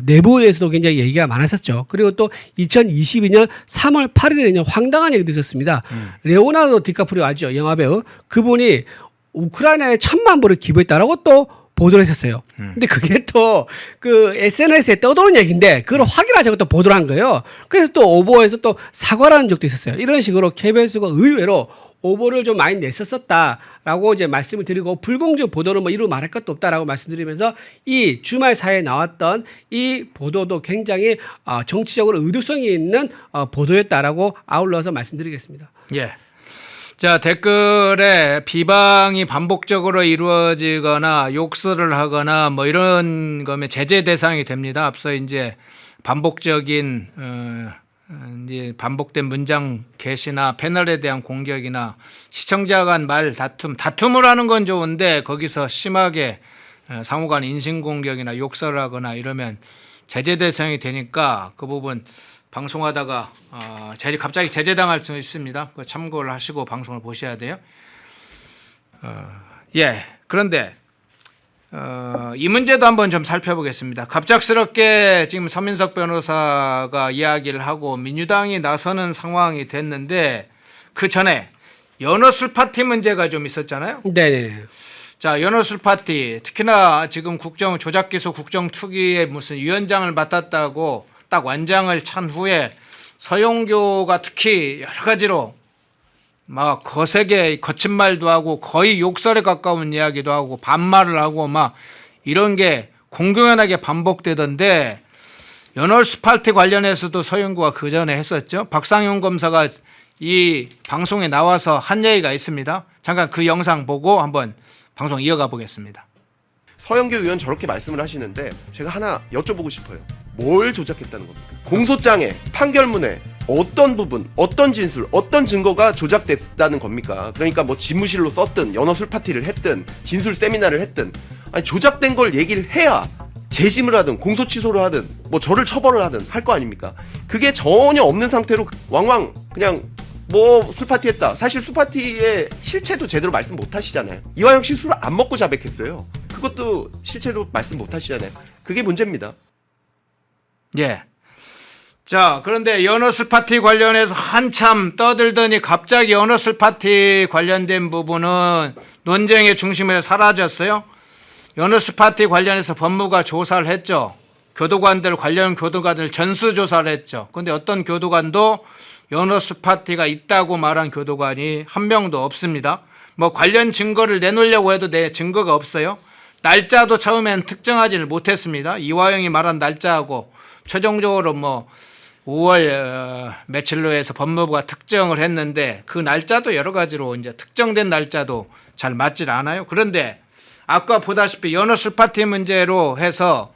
F: 내부에서도 굉장히 얘기가 많았었죠. 그리고 또 2022년 3월 8일에는 황당한 얘기도 있었습니다. 레오나르도 디카프리오 아죠? 영화배우. 그분이 우크라이나에 1,000만 불을 기부했다라고 또 보도를 했었어요. 근데 그게 또 그 SNS에 떠도는 얘기인데 그걸 확인하자고 또 보도를 한 거예요. 그래서 또 오보에서 또 사과를 한 적도 있었어요. 이런 식으로 KBS가 의외로 오보를 좀 많이 냈었다라고 이제 말씀을 드리고 불공정 보도는 뭐 이루 말할 것도 없다라고 말씀드리면서 이 주말 사이에 나왔던 이 보도도 굉장히 정치적으로 의도성이 있는 보도였다라고 아울러서 말씀드리겠습니다.
B: 예. 자, 댓글에 비방이 반복적으로 이루어지거나 욕설을 하거나 뭐 이런 거면 제재 대상이 됩니다. 앞서 이제 반복적인 이제 반복된 문장 게시나 패널에 대한 공격이나 시청자 간 말 다툼을 하는 건 좋은데 거기서 심하게 상호간 인신공격이나 욕설을 하거나 이러면 제재 대상이 되니까 그 부분 방송하다가 갑자기 제재당할 수 있습니다. 참고를 하시고 방송을 보셔야 돼요. 예. 그런데 이 문제도 한번 좀 살펴보겠습니다. 갑작스럽게 지금 서민석 변호사가 이야기를 하고 민주당이 나서는 상황이 됐는데 그 전에 연어술 파티 문제가 좀 있었잖아요.
F: 네네.
B: 자, 연어술 파티 특히나 지금 조작기소 국정투기의 무슨 위원장을 맡았다고 딱 완장을 찬 후에 서영교가 특히 여러 가지로 막 거세게 거친 말도 하고 거의 욕설에 가까운 이야기도 하고 반말을 하고 막 이런 게 공공연하게 반복되던데 연월수 파티 관련해서도 서영교가 그 전에 했었죠. 박상용 검사가 이 방송에 나와서 한 얘기가 있습니다. 잠깐 그 영상 보고 한번 방송 이어가 보겠습니다.
C: 서영교 의원 저렇게 말씀을 하시는데 제가 하나 여쭤보고 싶어요. 뭘 조작했다는 겁니까? 공소장에 판결문에 어떤 부분, 어떤 진술, 어떤 증거가 조작됐다는 겁니까? 그러니까 뭐 집무실로 썼든 연어술 파티를 했든 진술 세미나를 했든 아니 조작된 걸 얘기를 해야 재심을 하든 공소 취소를 하든 뭐 저를 처벌을 하든 할 거 아닙니까? 그게 전혀 없는 상태로 왕왕 그냥 뭐 술파티 했다. 사실 술파티의 실체도 제대로 말씀 못 하시잖아요. 이화영 씨 술을 안 먹고 자백했어요. 그것도 실체로 말씀 못 하시잖아요. 그게 문제입니다.
B: 예. 자, 그런데 연어술 파티 관련해서 한참 떠들더니 갑자기 연어술 파티 관련된 부분은 논쟁의 중심에서 사라졌어요. 연어술 파티 관련해서 법무가 조사를 했죠. 관련 교도관들 전수조사를 했죠. 그런데 어떤 교도관도 연어술 파티가 있다고 말한 교도관이 한 명도 없습니다. 뭐 관련 증거를 내놓으려고 해도 증거가 없어요. 날짜도 처음엔 특정하지를 못했습니다. 이화영이 말한 날짜하고 최종적으로 뭐 5월 며칠로 해서 법무부가 특정을 했는데 그 날짜도 여러 가지로 이제 특정된 날짜도 잘 맞질 않아요. 그런데 아까 보다시피 연어술 파티 문제로 해서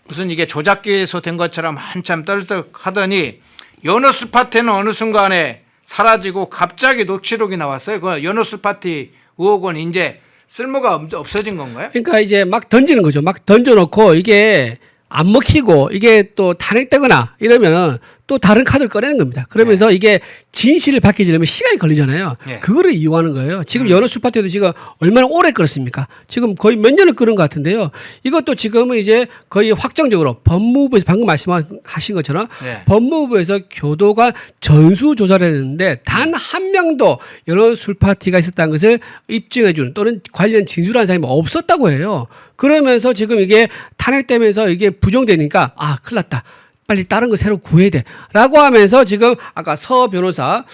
B: 무슨 이게 조작 기소된 것처럼 한참 떨떡하더니 연어술 파티는 어느 순간에 사라지고 갑자기 녹취록이 나왔어요. 그 연어술 파티 의혹은 이제 쓸모가 없어진 건가요?
F: 그러니까 이제 막 던지는 거죠. 막 던져놓고 이게 안 먹히고 이게 또 탄핵되거나 이러면 또 다른 카드를 꺼내는 겁니다. 그러면서 이게 진실을 밝혀지려면 시간이 걸리잖아요.
B: 네.
F: 그거를 이용하는 거예요. 지금 연어 술파티도 지금 얼마나 오래 끌었습니까? 지금 거의 몇 년을 끌은 것 같은데요. 이것도 지금은 이제 거의 확정적으로 법무부에서 방금 말씀하신 것처럼
B: 네.
F: 법무부에서 교도관 전수조사를 했는데 단 한 명도 연어 술파티가 있었다는 것을 입증해주는 또는 관련 진술한 사람이 없었다고 해요. 그러면서 지금 이게 탄핵되면서 이게 부정되니까 아, 큰일 났다. 빨리 다른 거 새로 구해야 돼. 라고 하면서 지금 아까 서 변호사,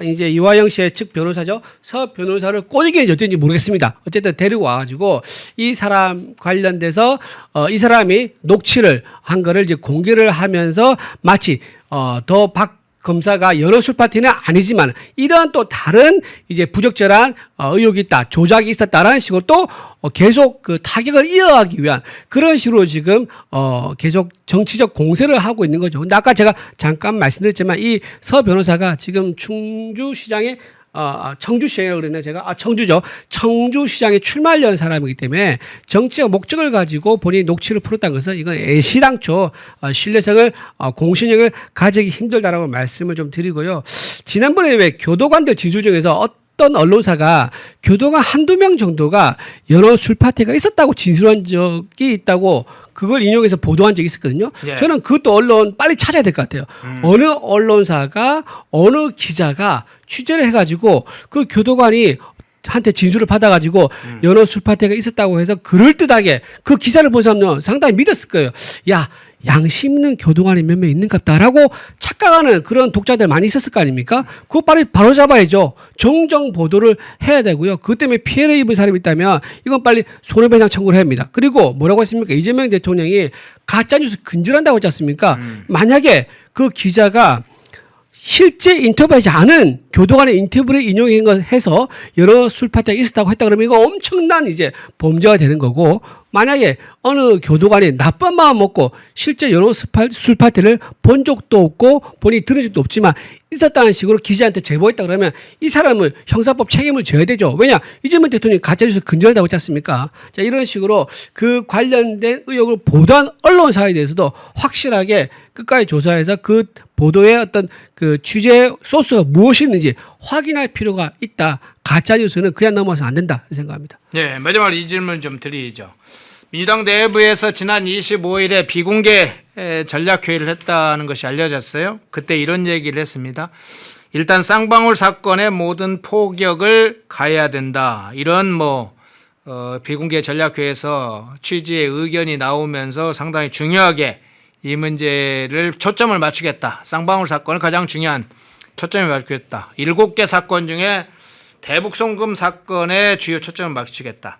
F: 이제 이화영 씨의 측 변호사죠. 서 변호사를 꼬이게 어쩐지 모르겠습니다. 어쨌든 데리고 와가지고 이 사람 관련돼서 이 사람이 녹취를 한 거를 이제 공개를 하면서 마치 더 박 검사가 연어 술파티는 아니지만 이러한 또 다른 이제 부적절한 의혹이 있다, 조작이 있었다라는 식으로 또 계속 그 타격을 이어가기 위한 그런 식으로 지금 계속 정치적 공세를 하고 있는 거죠. 근데 아까 제가 잠깐 말씀드렸지만 이 서 변호사가 지금 충주시장에 청주시장이라고 그랬나요? 제가? 청주죠. 청주시장에 출마하려는 사람이기 때문에 정치적 목적을 가지고 본인이 녹취를 풀었다는 것은 이건 애시당초 신뢰성을, 공신력을 가지기 힘들다라고 말씀을 좀 드리고요. 지난번에 왜 교도관들 진술 중에서 어떤 언론사가 교도관 한두 명 정도가 연어 술파티가 있었다고 진술한 적이 있다고 그걸 인용해서 보도한 적이 있었거든요.
B: 예.
F: 저는 그것도 언론 빨리 찾아야 될 것 같아요. 어느 언론사가 어느 기자가 취재를 해가지고 그 교도관이 한테 진술을 받아가지고 연어 술파티가 있었다고 해서 그럴듯하게 그 기사를 본 사람은 상당히 믿었을 거예요. 야, 양심 있는 교도관이 몇 명 있는갑다라고 착각하는 그런 독자들 많이 있었을 거 아닙니까? 그거 바로 잡아야죠. 정정 보도를 해야 되고요. 그것 때문에 피해를 입은 사람이 있다면 이건 빨리 손해배상 청구를 해야 합니다. 그리고 뭐라고 했습니까? 이재명 대통령이 가짜뉴스 근절한다고 했지 않습니까? 만약에 그 기자가 실제 인터뷰하지 않은 교도관의 인터뷰를 인용해서 여러 술파티가 있었다고 했다 그러면 이거 엄청난 이제 범죄가 되는 거고 만약에 어느 교도관이 나쁜 마음 먹고 실제 여러 술파티를 본 적도 없고 본인이 들은 적도 없지만 있었다는 식으로 기자한테 제보했다 그러면 이 사람은 형사법 책임을 져야 되죠. 왜냐? 이재명 대통령이 가짜뉴스 근절한다고 했지 않습니까? 자, 이런 식으로 그 관련된 의혹을 보도한 언론사에 대해서도 확실하게 끝까지 조사해서 그 보도의 어떤 그 취재 소스가 무엇이있는지 확인할 필요가 있다. 가짜뉴스는 그냥 넘어서 안 된다 생각합니다.
B: 네, 마지막으로 이 질문 좀 드리죠. 민주당 내부에서 지난 25일에 비공개 전략회의를 했다는 것이 알려졌어요. 그때 이런 얘기를 했습니다. 일단 쌍방울 사건의 모든 포격을 가해야 된다. 이런 비공개 전략회의에서 취지의 의견이 나오면서 상당히 중요하게 이 문제를 초점을 맞추겠다. 쌍방울 사건을 가장 중요한 초점을 맞추겠다. 7개 사건 중에 대북 송금 사건에 주요 초점을 맞추겠다.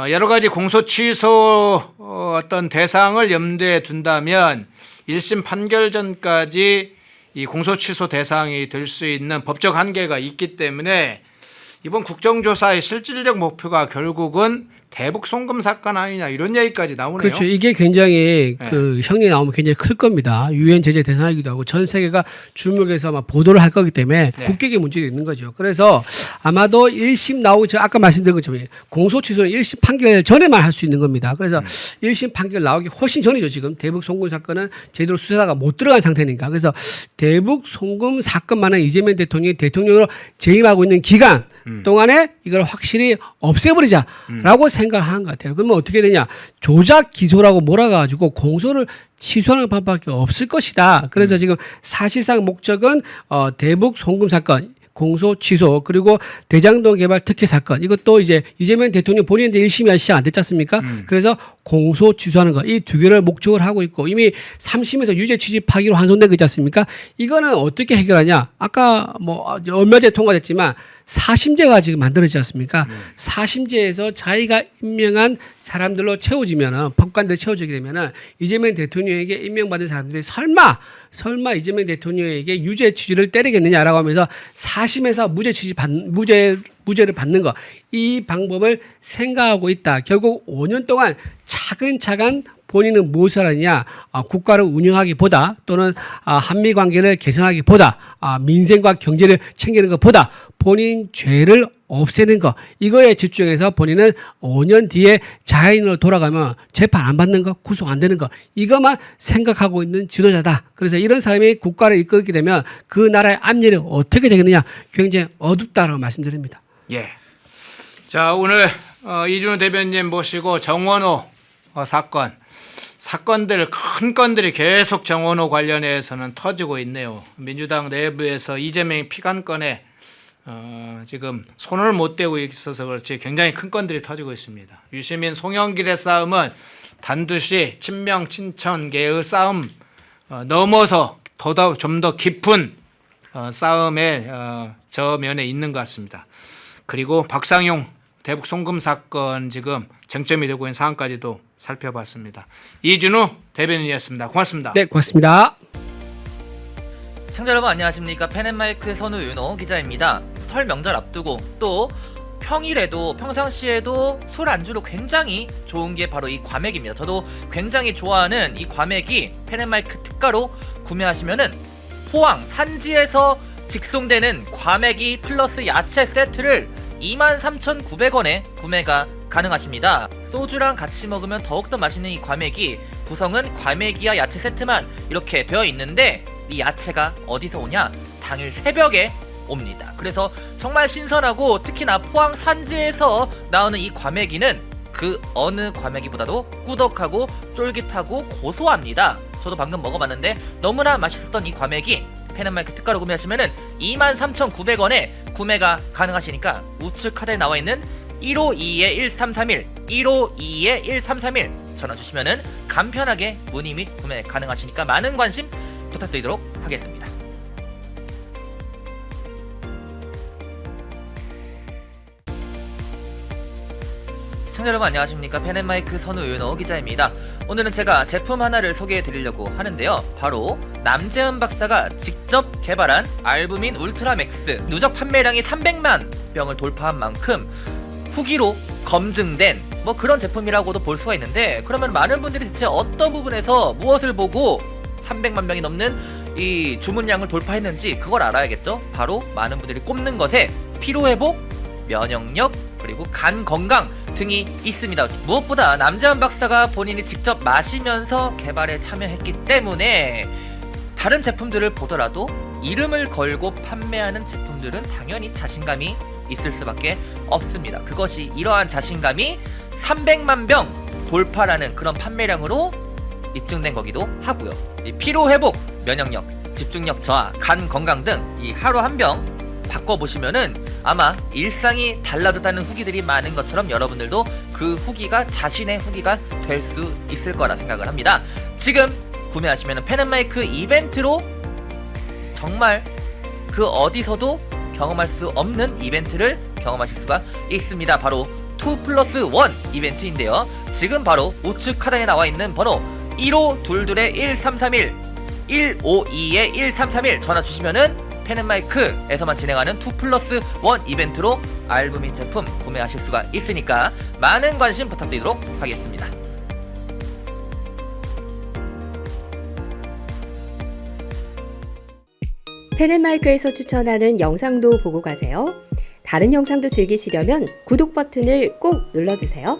B: 여러 가지 공소 취소 어떤 대상을 염두에 둔다면 1심 판결 전까지 이 공소 취소 대상이 될 수 있는 법적 한계가 있기 때문에 이번 국정조사의 실질적 목표가 결국은 대북 송금 사건 아니냐 이런 얘기까지 나오네요.
F: 그렇죠. 이게 굉장히
B: 네.
F: 그 형이 나오면 굉장히 클 겁니다. 유엔 제재 대상이기도 하고 전 세계가 주목해서 막 보도를 할 거기 때문에
B: 네.
F: 국격의 문제가 있는 거죠. 그래서 아마도 1심 나오기 전 아까 말씀드린 것처럼 공소 취소는 1심 판결 전에만 할 수 있는 겁니다. 그래서 1심 판결 나오기 훨씬 전이죠. 지금 대북 송금 사건은 제대로 수사가 못 들어간 상태니까. 그래서 대북 송금 사건만은 이재명 대통령이 대통령으로 재임하고 있는 기간 동안에 이걸 확실히 없애버리자라고 생각하는 것 같아요. 그러면 어떻게 되냐? 조작 기소라고 몰아가지고 공소를 취소하는 방법밖에 없을 것이다. 그래서 지금 사실상 목적은 대북 송금 사건 공소 취소 그리고 대장동 개발 특혜 사건 이것도 이제 이재명 대통령 본인한테 1심이 시작 안 됐지 않습니까? 그래서 공소 취소하는 거 이 두 개를 목적으로 하고 있고 이미 3심에서 유죄 취집하기로 환송된 거 있지 않습니까? 이거는 어떻게 해결하냐? 아까 얼마 전에 통과됐지만 4심제가 지금 만들어지지 않습니까? 4심제에서 자기가 임명한 사람들로 채워지면은 법관들 채워지게 되면은 이재명 대통령에게 임명받은 사람들이 설마 이재명 대통령에게 유죄 취지를 때리겠느냐라고 하면서 4심에서 무죄를 받는 거 이 방법을 생각하고 있다. 결국 5년 동안 차근차근 본인은 무엇을 하느냐, 국가를 운영하기보다 또는 한미 관계를 개선하기보다 민생과 경제를 챙기는 것보다 본인 죄를 없애는 것, 이거에 집중해서 본인은 5년 뒤에 자연인으로 돌아가면 재판 안 받는 거, 구속 안 되는 거, 이것만 생각하고 있는 지도자다. 그래서 이런 사람이 국가를 이끌게 되면 그 나라의 앞일이 어떻게 되겠느냐, 굉장히 어둡다라고 말씀드립니다.
B: 예. 자, 오늘 이준호 대변인 모시고 정원호 사건들, 큰 건들이 계속 정원호 관련해서는 터지고 있네요. 민주당 내부에서 이재명의 피감건에 지금 손을 못 대고 있어서 그렇지 굉장히 큰 건들이 터지고 있습니다. 유시민, 송영길의 싸움은 반드시 친명, 친천계의 싸움 넘어서 좀 더 깊은 싸움의 저 면에 있는 것 같습니다. 그리고 박상용 대북 송금 사건 지금 쟁점이 되고 있는 상황까지도 살펴봤습니다. 이준우 대변인이었습니다. 고맙습니다.
F: 네, 고맙습니다.
G: 시청자 여러분 안녕하십니까. 펜앤마이크의 선우윤호 기자입니다. 설 명절 앞두고 또 평일에도 평상시에도 술 안주로 굉장히 좋은 게 바로 이 과메기입니다. 저도 굉장히 좋아하는 이 과메기 펜앤마이크 특가로 구매하시면은 포항 산지에서 직송되는 과메기 플러스 야채 세트를 23,900원에 구매가 가능하십니다. 소주랑 같이 먹으면 더욱더 맛있는 이 과메기, 구성은 과메기와 야채 세트만 이렇게 되어 있는데 이 야채가 어디서 오냐? 당일 새벽에 옵니다. 그래서 정말 신선하고 특히나 포항 산지에서 나오는 이 과메기는 그 어느 과메기보다도 꾸덕하고 쫄깃하고 고소합니다. 저도 방금 먹어봤는데 너무나 맛있었던 이 과메기 펜앤마이크 특가로 구매하시면은 23,900원에 구매가 가능하시니까 우측 카드에 나와있는 152-1331 152-1331 전화 주시면은 간편하게 문의 및 구매 가능하시니까 많은 관심 부탁드리도록 하겠습니다. 시청자 여러분 안녕하십니까. 펜앤마이크 선우윤호 기자입니다. 오늘은 제가 제품 하나를 소개해 드리려고 하는데요. 바로 남재은 박사가 직접 개발한 알부민 울트라맥스, 누적 판매량이 300만 병을 돌파한 만큼 후기로 검증된 뭐 그런 제품이라고도 볼 수가 있는데, 그러면 많은 분들이 대체 어떤 부분에서 무엇을 보고 300만 병이 넘는 이 주문량을 돌파했는지 그걸 알아야겠죠. 바로 많은 분들이 꼽는 것에 피로회복, 면역력, 그리고 간 건강 등이 있습니다. 무엇보다 남재은 박사가 본인이 직접 마시면서 개발에 참여했기 때문에 다른 제품들을 보더라도 이름을 걸고 판매하는 제품들은 당연히 자신감이 있을 수밖에 없습니다. 그것이 이러한 자신감이 300만 병 돌파라는 그런 판매량으로 입증된 거기도 하고요. 이 피로회복, 면역력, 집중력 저하, 간 건강 등 이 하루 한 병 바꿔보시면은 아마 일상이 달라졌다는 후기들이 많은 것처럼 여러분들도 그 후기가 자신의 후기가 될 수 있을 거라 생각을 합니다. 지금 구매하시면은 펜앤마이크 이벤트로 정말 그 어디서도 경험할 수 없는 이벤트를 경험하실 수가 있습니다. 바로 2+1 이벤트인데요. 지금 바로 우측 하단에 나와 있는 번호 1522-1331 152-1331 전화 주시면은 펜앤마이크에서만 진행하는 2+1 이벤트로 알부민 제품 구매하실 수가 있으니까 많은 관심 부탁드리도록 하겠습니다.
E: 펜앤마이크에서 추천하는 영상도 보고 가세요. 다른 영상도 즐기시려면 구독 버튼을 꼭 눌러주세요.